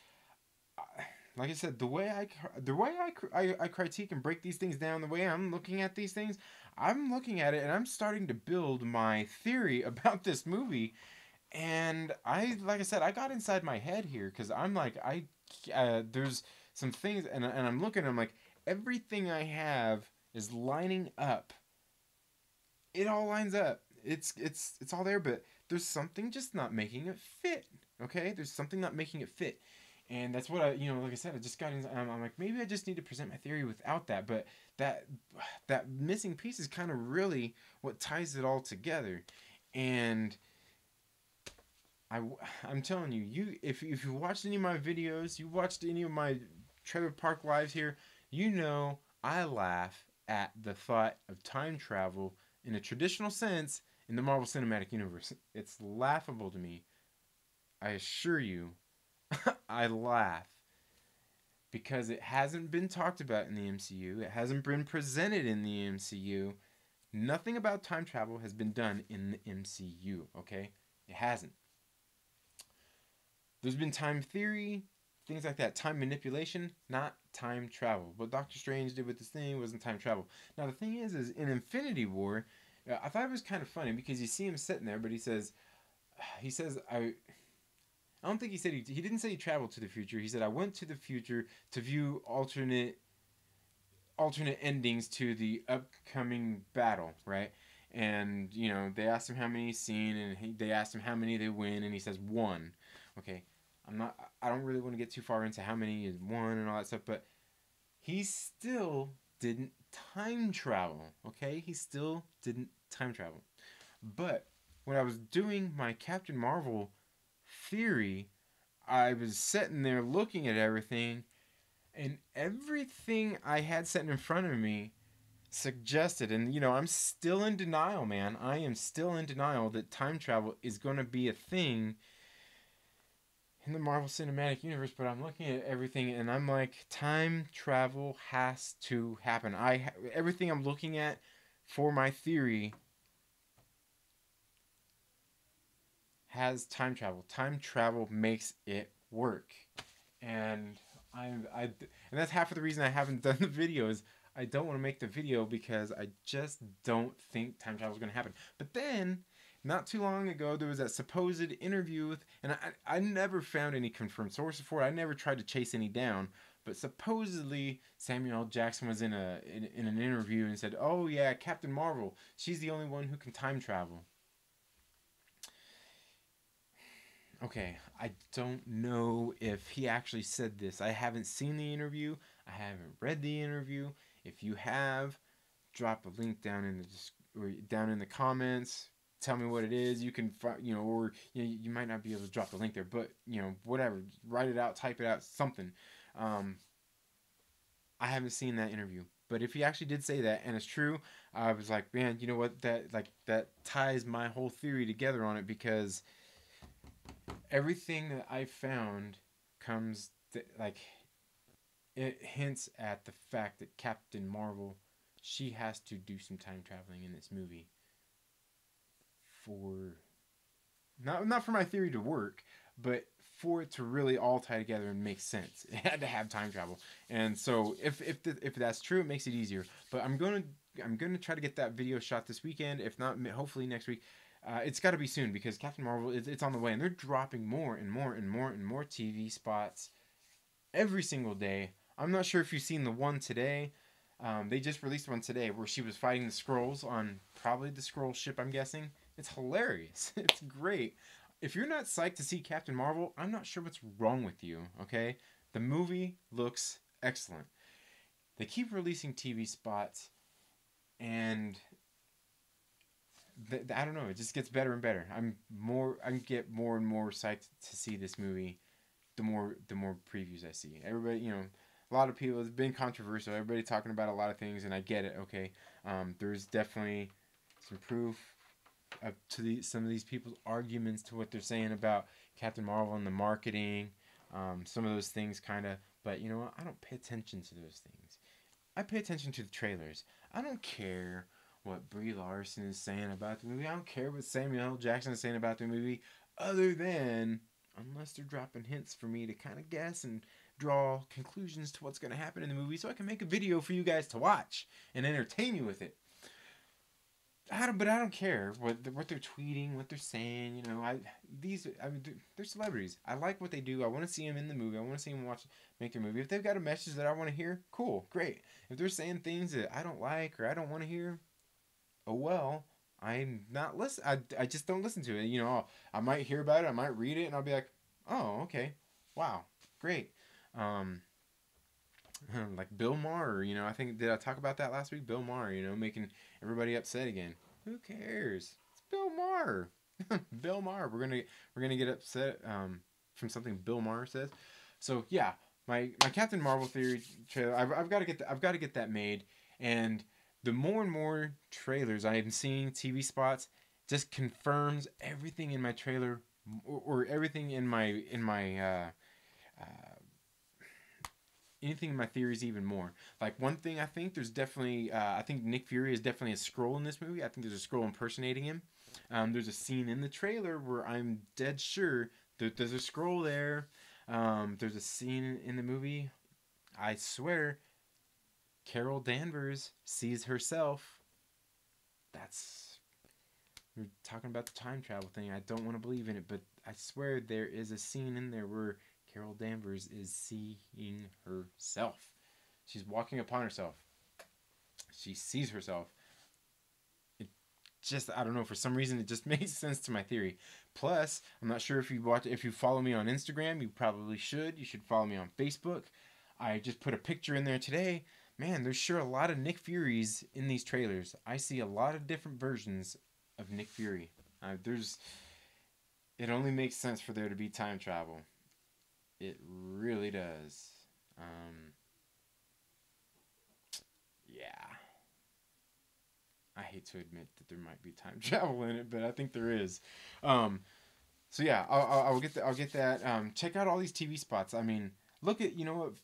like I said, the way I critique and break these things down, the way I'm looking at these things, I'm looking at it and I'm starting to build my theory about this movie. And like I said, I got inside my head here because I'm like, there's some things, and I'm looking, I'm like, everything I have is lining up. It all lines up. It's all there, but there's something just not making it fit. Okay, there's something not making it fit, and that's what like I said, I just got in. I'm like, maybe I just need to present my theory without that, but that that missing piece is kind of really what ties it all together, and I'm telling you, if you watched any of my videos, you watched any of my Trailer Park lives here, I laugh at the thought of time travel in a traditional sense in the Marvel Cinematic Universe. It's laughable to me. I assure you, I laugh because it hasn't been talked about in the MCU. It hasn't been presented in the MCU. Nothing about time travel has been done in the MCU, okay? It hasn't. There's been time theory, things like that. Time manipulation, not time travel. What Doctor Strange did with this thing wasn't time travel. Now, the thing is in Infinity War, I thought it was kind of funny because you see him sitting there, but he says, I don't think he said, he didn't say he traveled to the future. He said, I went to the future to view alternate endings to the upcoming battle, right? And, they asked him how many he's seen, and they asked him how many they win, and he says 1. Okay, I don't really want to get too far into how many is 1 and all that stuff, but he still didn't time travel, okay? He still didn't time travel. But when I was doing my Captain Marvel theory, I was sitting there looking at everything, and everything I had sitting in front of me suggested, and I'm still in denial, man. I am still in denial that time travel is going to be a thing in the Marvel Cinematic Universe, but I'm looking at everything and I'm like, time travel has to happen. Everything I'm looking at for my theory has time travel. Time travel makes it work, and and that's half of the reason I haven't done the video is I don't want to make the video because I just don't think time travel is going to happen. But then, not too long ago, there was that supposed interview with, and I never found any confirmed sources for it. I never tried to chase any down, but supposedly Samuel L. Jackson was in an interview and said, "Oh yeah, Captain Marvel, she's the only one who can time travel." Okay, I don't know if he actually said this. I haven't seen the interview. I haven't read the interview. If you have, drop a link down in the comments. Tell me what it is. You can or you might not be able to drop the link there, but whatever. Write it out, type it out, something. Um, I haven't seen that interview, but if he actually did say that and it's true, I was like, man, you know what? That ties my whole theory together on it, because everything that I found comes it hints at the fact that Captain Marvel, she has to do some time traveling in this movie for not for my theory to work, but for it to really all tie together and make sense. It had to have time travel, and so if that's true, it makes it easier. But I'm gonna try to get that video shot this weekend. If not, hopefully next week. It's got to be soon, because Captain Marvel it's on the way, and they're dropping more and more and more and more TV spots every single day. I'm not sure if you've seen the one today. They just released one today where she was fighting the Skrulls on probably the Skrull ship, I'm guessing. It's hilarious. It's great. If you're not psyched to see Captain Marvel, I'm not sure what's wrong with you, okay? The movie looks excellent. They keep releasing TV spots, and I don't know, it just gets better and better. I get more and more psyched to see this movie the more previews I see. Everybody, a lot of people, it's been controversial. Everybody talking about a lot of things, and I get it. Okay, there's definitely some proof to some of these people's arguments to what they're saying about Captain Marvel and the marketing, some of those things, kind of. But you know what? I don't pay attention to those things. I pay attention to the trailers. I don't care what Brie Larson is saying about the movie. I don't care what Samuel L. Jackson is saying about the movie, other than unless they're dropping hints for me to kind of guess and draw conclusions to what's going to happen in the movie, so I can make a video for you guys to watch and entertain you with it. But I don't care what they're tweeting, what they're saying. They're celebrities. I like what they do. I want to see them in the movie. I want to see them make their movie. If they've got a message that I want to hear, cool, great. If they're saying things that I don't like or I don't want to hear, oh well. I'm not listen. I just don't listen to it. I might hear about it. I might read it, and I'll be like, oh, okay, wow, great. Like Bill Maher. I think, did I talk about that last week? Bill Maher. Making everybody upset again. Who cares? It's Bill Maher. Bill Maher. We're gonna get upset from something Bill Maher says. So yeah, my Captain Marvel theory trailer. I've got to get that made, and the more and more trailers I am seeing, TV spots, just confirms everything in my trailer, or everything in my anything in my theories even more. Like, one thing, I think there's definitely I think Nick Fury is definitely a Skrull in this movie. I think there's a Skrull impersonating him. There's a scene in the trailer where I'm dead sure that there's a Skrull there. There's a scene in the movie, I swear, Carol Danvers sees herself. We're talking about the time travel thing. I don't want to believe in it, but I swear there is a scene in there where Carol Danvers is seeing herself. She's walking upon herself. She sees herself. It just, I don't know, for some reason it just makes sense to my theory. Plus, I'm not sure if you follow me on Instagram, you probably should. You should follow me on Facebook. I just put a picture in there today. Man, there's sure a lot of Nick Furies in these trailers. I see a lot of different versions of Nick Fury. It only makes sense for there to be time travel. It really does. Yeah. I hate to admit that there might be time travel in it, but I think there is. So yeah, I'll get that. Check out all these TV spots. I mean, look at,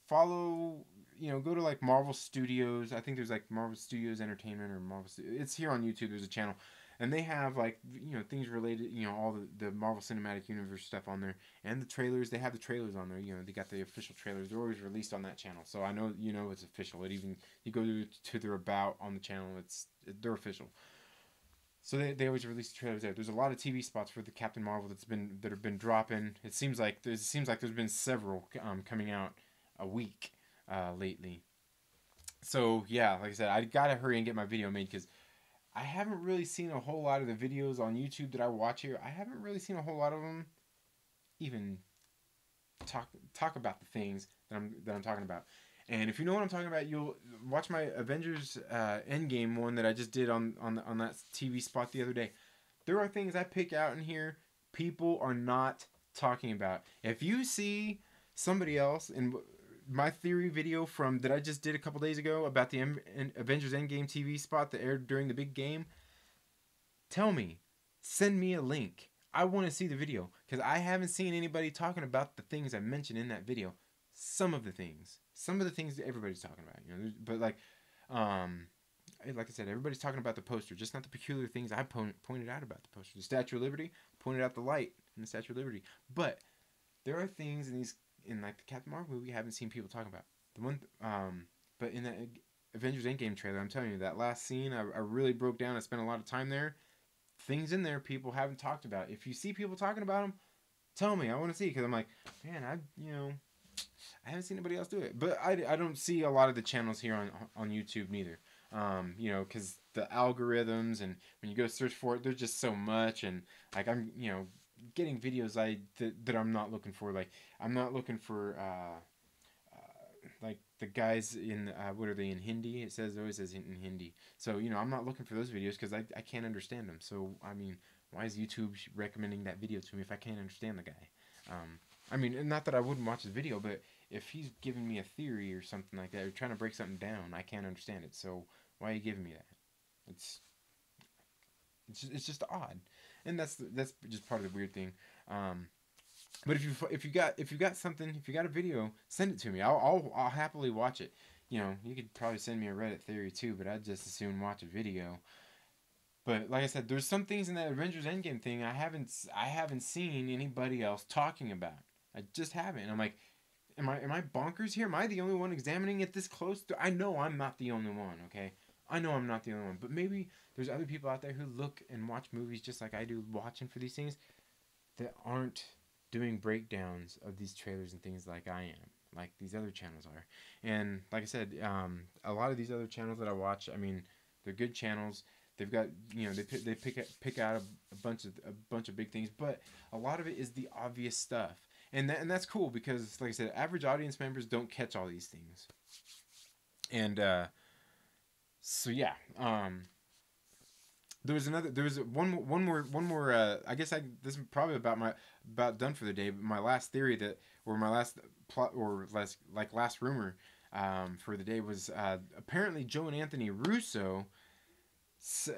follow, go to like Marvel Studios. I think there's like Marvel Studios Entertainment, or it's here on YouTube. There's a channel, and they have like, things related, all the Marvel Cinematic Universe stuff on there, and the trailers. They have the trailers on there. They got the official trailers. They're always released on that channel, so I know it's official. You go to their about on the channel, they're official. So they always release the trailers there. There's a lot of TV spots for the Captain Marvel that have been dropping. It seems like there's been several coming out a week. lately. So yeah, like I said, I gotta hurry and get my video made because I haven't really seen a whole lot of the videos on YouTube that I watch here. I haven't really seen a whole lot of them even talk about the things that I'm talking about. And if you know what I'm talking about, you'll watch my Avengers Endgame one that I just did on that TV spot the other day. There are things I pick out in here people are not talking about. If you see somebody else in my theory video from that I just did a couple days ago about the Avengers Endgame TV spot that aired during the big game, tell me, send me a link. I want to see the video because I haven't seen anybody talking about the things I mentioned in that video. Some of the things that everybody's talking about, you know. But um, like I said, everybody's talking about the poster, just not the peculiar things I pointed out about the poster. The Statue of Liberty, pointed out the light in the Statue of Liberty. But there are things in like the Captain Marvel movie I haven't seen people talking about. The one, but in that Avengers Endgame trailer, I'm telling you that last scene, I really broke down. I spent a lot of time there. Things in there people haven't talked about. If you see people talking about them, tell me. I want to see because I'm like, man, I haven't seen anybody else do it. But I don't see a lot of the channels here on YouTube neither. Because the algorithms and when you go search for it, there's just so much, and like I'm getting videos that I'm not looking for. Like I'm not looking for like the guys in what are they in Hindi? It always says in Hindi. So I'm not looking for those videos because I can't understand them. So I mean, why is YouTube recommending that video to me if I can't understand the guy? I mean, not that I wouldn't watch his video, but if he's giving me a theory or something like that, or trying to break something down, I can't understand it. So why are you giving me that? It's just odd, and that's just part of the weird thing. But if you got something, if you got a video, send it to me. I'll happily watch it. You could probably send me a Reddit theory too, but I'd just as soon watch a video. But like I said, there's some things in that Avengers Endgame thing I haven't seen anybody else talking about. I just haven't. And I'm like, am I bonkers here? Am I the only one examining it this close? I know I'm not the only one. Okay, I know I'm not the only one. But maybe there's other people out there who look and watch movies just like I do, watching for these things, that aren't doing breakdowns of these trailers and things like I am, like these other channels are. And like I said, a lot of these other channels that I watch, I mean, they're good channels. They've got they pick out a bunch of big things, but a lot of it is the obvious stuff, and that's cool because like I said, average audience members don't catch all these things, and so yeah. There was one more. I guess this is probably about done for the day. But my last theory or my last plot, or last rumor, for the day was apparently Joe and Anthony Russo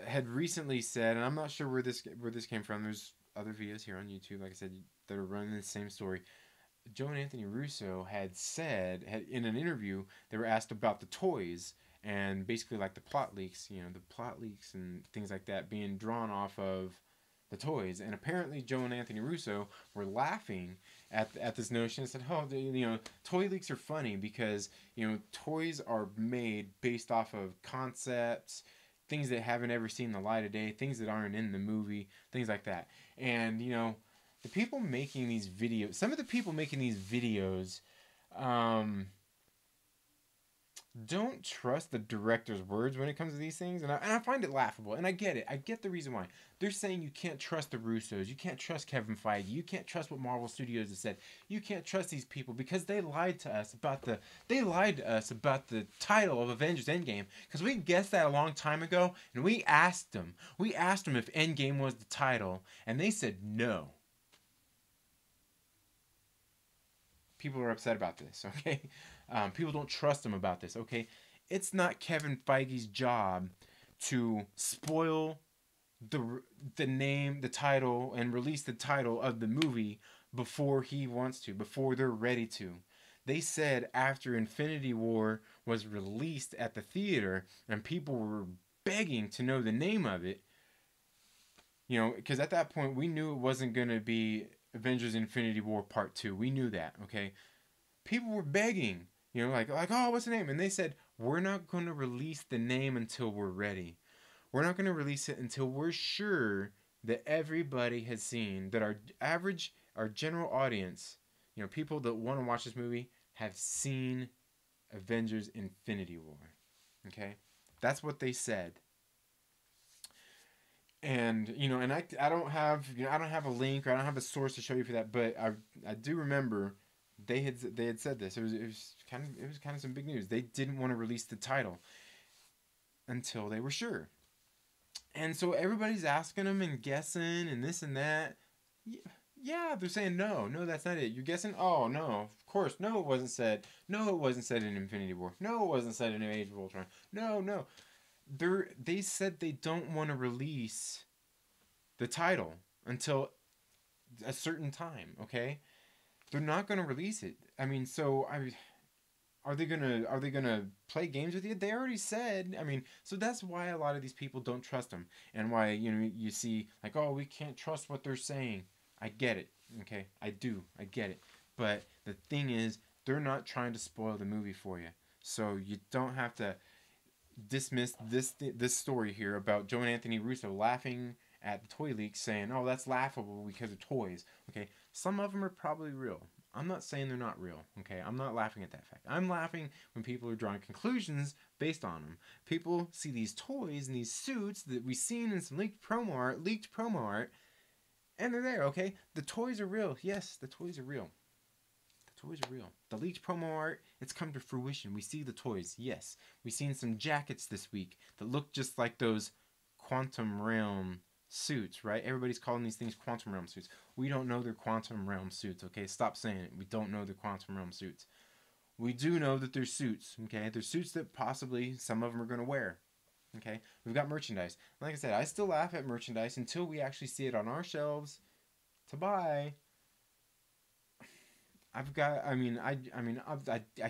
had recently said, and I'm not sure where this came from. There's other videos here on YouTube, like I said, that are running the same story. Joe and Anthony Russo had in an interview, they were asked about the toys and basically like the plot leaks, and things like that being drawn off of the toys. And apparently Joe and Anthony Russo were laughing at this notion and said, oh, toy leaks are funny because, toys are made based off of concepts, things that haven't ever seen the light of day, things that aren't in the movie, things like that. And, the people making these videos, some of the people making these videos, don't trust the director's words when it comes to these things, and I find it laughable, and I get it. I get the reason why. They're saying you can't trust the Russos, you can't trust Kevin Feige, you can't trust what Marvel Studios has said, you can't trust these people because they lied to us about the title of Avengers Endgame, because we guessed that a long time ago, and we asked them if Endgame was the title, and they said no. People are upset about this, okay? People don't trust them about this, okay? It's not Kevin Feige's job to spoil the name, the title, and release the title of the movie before he wants to, before they're ready to. They said after Infinity War was released at the theater and people were begging to know the name of it, because at that point we knew it wasn't going to be Avengers Infinity War Part 2. We knew that, okay? People were begging, like, oh, what's the name? And they said, we're not going to release the name until we're ready. We're not going to release it until we're sure that everybody has seen, that our general audience, people that want to watch this movie have seen Avengers Infinity War. Okay? That's what they said. And and I don't have I don't have a link, or I don't have a source to show you for that, but I do remember they had said this. It was kind of some big news. They didn't want to release the title until they were sure. And so everybody's asking them and guessing and this and that. Yeah, they're saying no, that's not it. You're guessing? Oh no, of course, no, it wasn't said. No, it wasn't said in Infinity War. No, it wasn't said in Age of Ultron. No, no. They said they don't want to release the title until a certain time. Okay, they're not going to release it. I mean, are they gonna play games with you? They already said. I mean, so that's why a lot of these people don't trust them, and why you see like, oh, we can't trust what they're saying. I get it. Okay, I do. I get it. But the thing is, they're not trying to spoil the movie for you, so you don't have to dismiss this story here about Joe and Anthony Russo laughing at the toy leaks, saying, "Oh, that's laughable because of toys." Okay, some of them are probably real. I'm not saying they're not real. Okay, I'm not laughing at that fact. I'm laughing when people are drawing conclusions based on them. People see these toys and these suits that we've seen in some leaked promo art, and they're there. Okay, the toys are real. Yes, the toys are real. The toys are real. The leaked promo art, it's come to fruition. We see the toys. Yes, we've seen some jackets this week that look just like those quantum realm suits, right? Everybody's calling these things quantum realm suits. We don't know they're quantum realm suits, okay? Stop saying it. We don't know they're quantum realm suits. We do know that they're suits, okay? They're suits that possibly some of them are going to wear, okay? We've got merchandise. Like I said, I still laugh at merchandise until we actually see it on our shelves to buy. I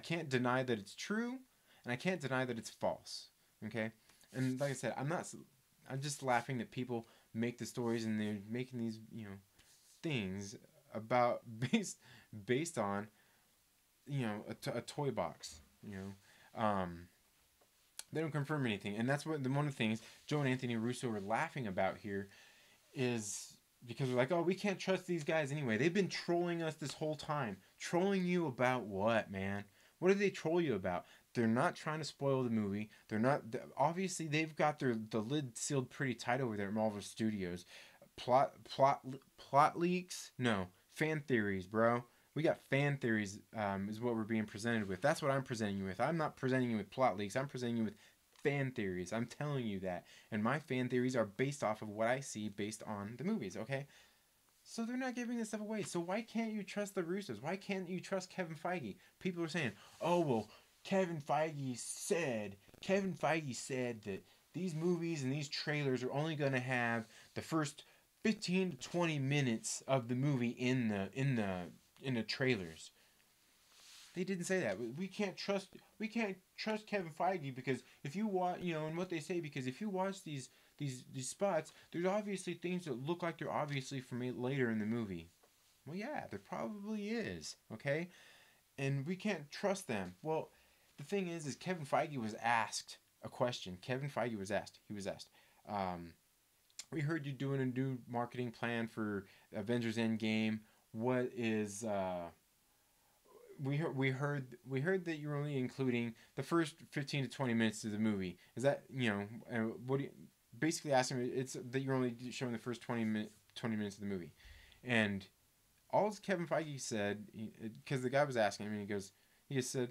can't deny that it's true, and I can't deny that it's false, okay? And like I said, I'm just laughing that people make the stories and they're making these things about based on a toy box. They don't confirm anything, and that's one of the things Joe and Anthony Russo are laughing about here is because they're like, oh, we can't trust these guys anyway. They've been trolling us this whole time. Trolling you about what, man? What do they troll you about? They're not trying to spoil the movie. They're not. Obviously, they've got the lid sealed pretty tight over there at Marvel Studios. Plot leaks? No, fan theories, bro. We got fan theories. Is what we're being presented with. That's what I'm presenting you with. I'm not presenting you with plot leaks. I'm presenting you with fan theories. I'm telling you that, and my fan theories are based off of what I see based on the movies. Okay. So they're not giving this stuff away. So why can't you trust the Russos? Why can't you trust Kevin Feige? People are saying, "Oh well, Kevin Feige said that these movies and these trailers are only going to have the first 15 to 20 minutes of the movie in the trailers." They didn't say that. We can't trust Kevin Feige because if you watch, and what they say, because if you watch these spots, there's obviously things that look like they're obviously from later in the movie. Well, yeah, there probably is, okay? And we can't trust them. Well, the thing is Kevin Feige was asked a question. Kevin Feige was asked. He was asked, we heard you doing a new marketing plan for Avengers Endgame. What is we heard that you're only including the first 15 to 20 minutes of the movie. Is that what do you basically asking? It's that you're only showing the first 20 minutes of the movie, and all Kevin Feige said, because the guy was asking him, and he just said,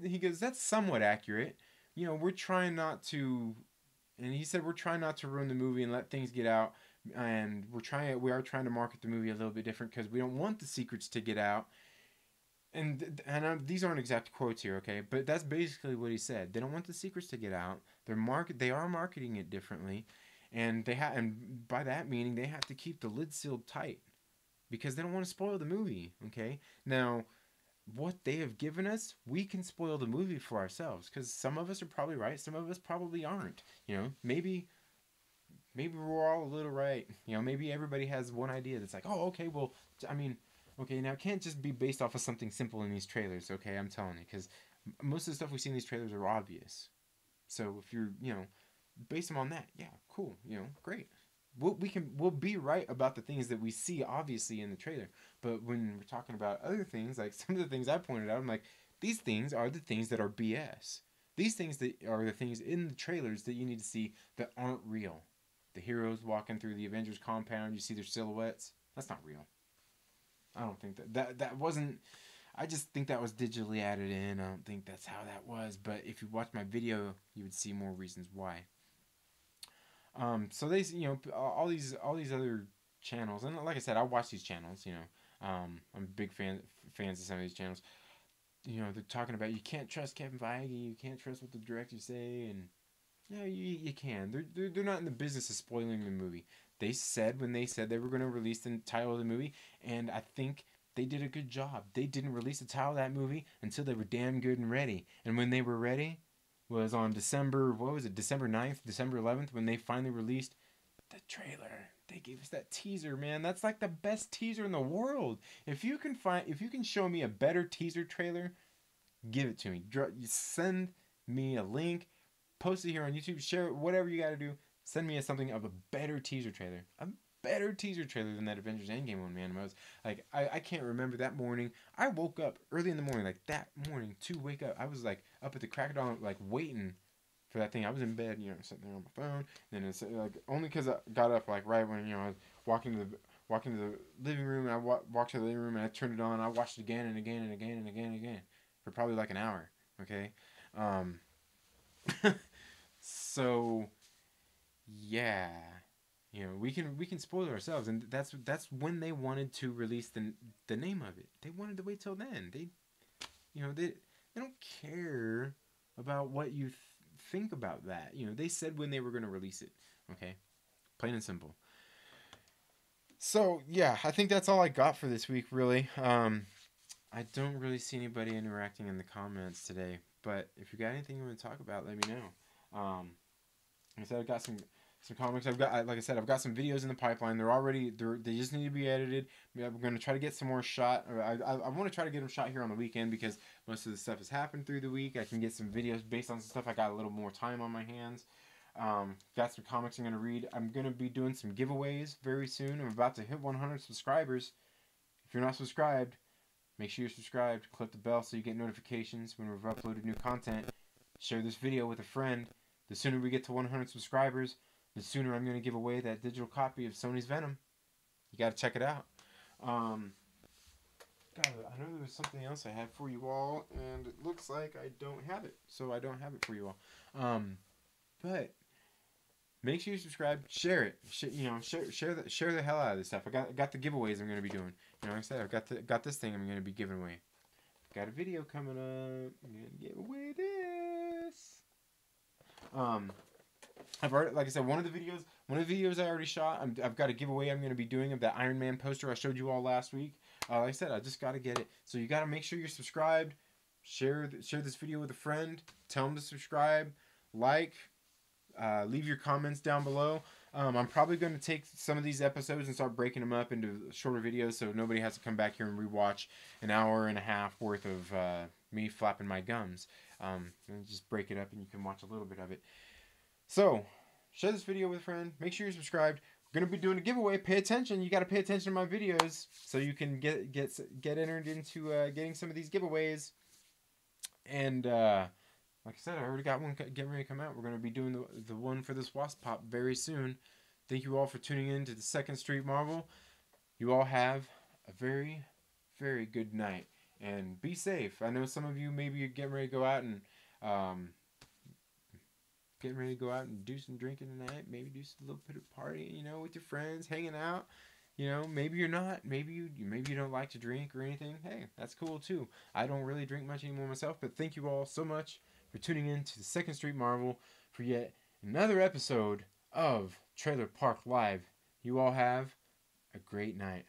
he goes, that's somewhat accurate. We're trying not to, and he said we're trying not to ruin the movie and let things get out, and we are trying to market the movie a little bit different because we don't want the secrets to get out. And these aren't exact quotes here, okay? But that's basically what he said. They don't want the secrets to get out. They are marketing it differently, and and by that meaning they have to keep the lid sealed tight because they don't want to spoil the movie, okay? Now, what they have given us, we can spoil the movie for ourselves because some of us are probably right, some of us probably aren't. Maybe we're all a little right. Maybe everybody has one idea that's like, oh, okay, well, I mean. Okay, now it can't just be based off of something simple in these trailers, okay? I'm telling you, because most of the stuff we see in these trailers are obvious. So if you're, base them on that, yeah, cool, great. We'll be right about the things that we see obviously in the trailer. But when we're talking about other things, like some of the things I pointed out, I'm like, These things are the things that are BS. These things that are the things in the trailers that you need to see that aren't real. The heroes walking through the Avengers compound, you see their silhouettes. That's not real. I don't think that wasn't. I just think that was digitally added in. I don't think that's how that was. But if you watch my video, you would see more reasons why. So they, all these other channels, and like I said, I watch these channels. I'm a big fans of some of these channels. They're talking about you can't trust Kevin Feige, you can't trust what the directors say, and no, you can. They're not in the business of spoiling the movie. They said when they said they were going to release the title of the movie, and I think they did a good job. They didn't release the title of that movie until they were damn good and ready. And when they were ready was on December 9th, December 11th, when they finally released the trailer. They gave us that teaser, man. That's like the best teaser in the world. If you can show me a better teaser trailer, give it to me. Send me a link, post it here on YouTube, share it, whatever you got to do. Send me something of a better teaser trailer. A better teaser trailer than that Avengers Endgame one, man. I was like, I can't remember that morning. I woke up early in the morning, like that morning to wake up. I was like up at the crack of dawn, like waiting for that thing. I was in bed, sitting there on my phone. Then it's like only because I got up like right when I was walking to the living room. And I walked to the living room and I turned it on. I watched it again and again and again and again and again for probably like an hour. Okay, so yeah, we can spoil ourselves, and that's when they wanted to release the name of it. They wanted to wait till then. They don't care about what you think about that. They said when they were going to release it. Okay, plain and simple. So yeah, I think that's all I got for this week. Really, I don't really see anybody interacting in the comments today. But if you got anything you want to talk about, let me know. Like I said, I've got some comics. Like I said, I've got some videos in the pipeline. They just need to be edited. I'm going to try to get some more shot. I want to try to get them shot here on the weekend because most of the stuff has happened through the week. I can get some videos based on some stuff. I got a little more time on my hands. Got some comics I'm going to read. I'm going to be doing some giveaways very soon. I'm about to hit 100 subscribers. If you're not subscribed, make sure you're subscribed. Click the bell so you get notifications when we've uploaded new content. Share this video with a friend. The sooner we get to 100 subscribers, the sooner I'm going to give away that digital copy of Sony's Venom. You got to check it out. God, I know there was something else I had for you all, and it looks like I don't have it. So I don't have it for you all. But make sure you subscribe, share it. Share the hell out of this stuff. I got the giveaways I'm going to be doing. Like I said, I've got this thing I'm going to be giving away. Got a video coming up. I'm going to give away this. I've already, like I said, one of the videos I already shot. I've got a giveaway I'm going to be doing of that Iron Man poster I showed you all last week. Like I said, I just got to get it. So you got to make sure you're subscribed. Share this video with a friend. Tell them to subscribe. Like. Leave your comments down below. I'm probably going to take some of these episodes and start breaking them up into shorter videos so nobody has to come back here and rewatch an hour and a half worth of me flapping my gums. And just break it up and you can watch a little bit of it. So, share this video with a friend. Make sure you're subscribed. We're going to be doing a giveaway. Pay attention. You got to pay attention to my videos so you can get entered into getting some of these giveaways. And like I said, I already got one getting ready to come out. We're going to be doing the one for this Wasp Pop very soon. Thank you all for tuning in to the 2nd Street Marvel. You all have a very, very good night. And be safe. I know some of you maybe are getting ready to go out and do some drinking tonight. Maybe do a little bit of partying, with your friends, hanging out. Maybe you're not. Maybe you don't like to drink or anything. Hey, that's cool too. I don't really drink much anymore myself, but thank you all so much for tuning in to the 2nd Street Marvel for yet another episode of Trailer Park Live. You all have a great night.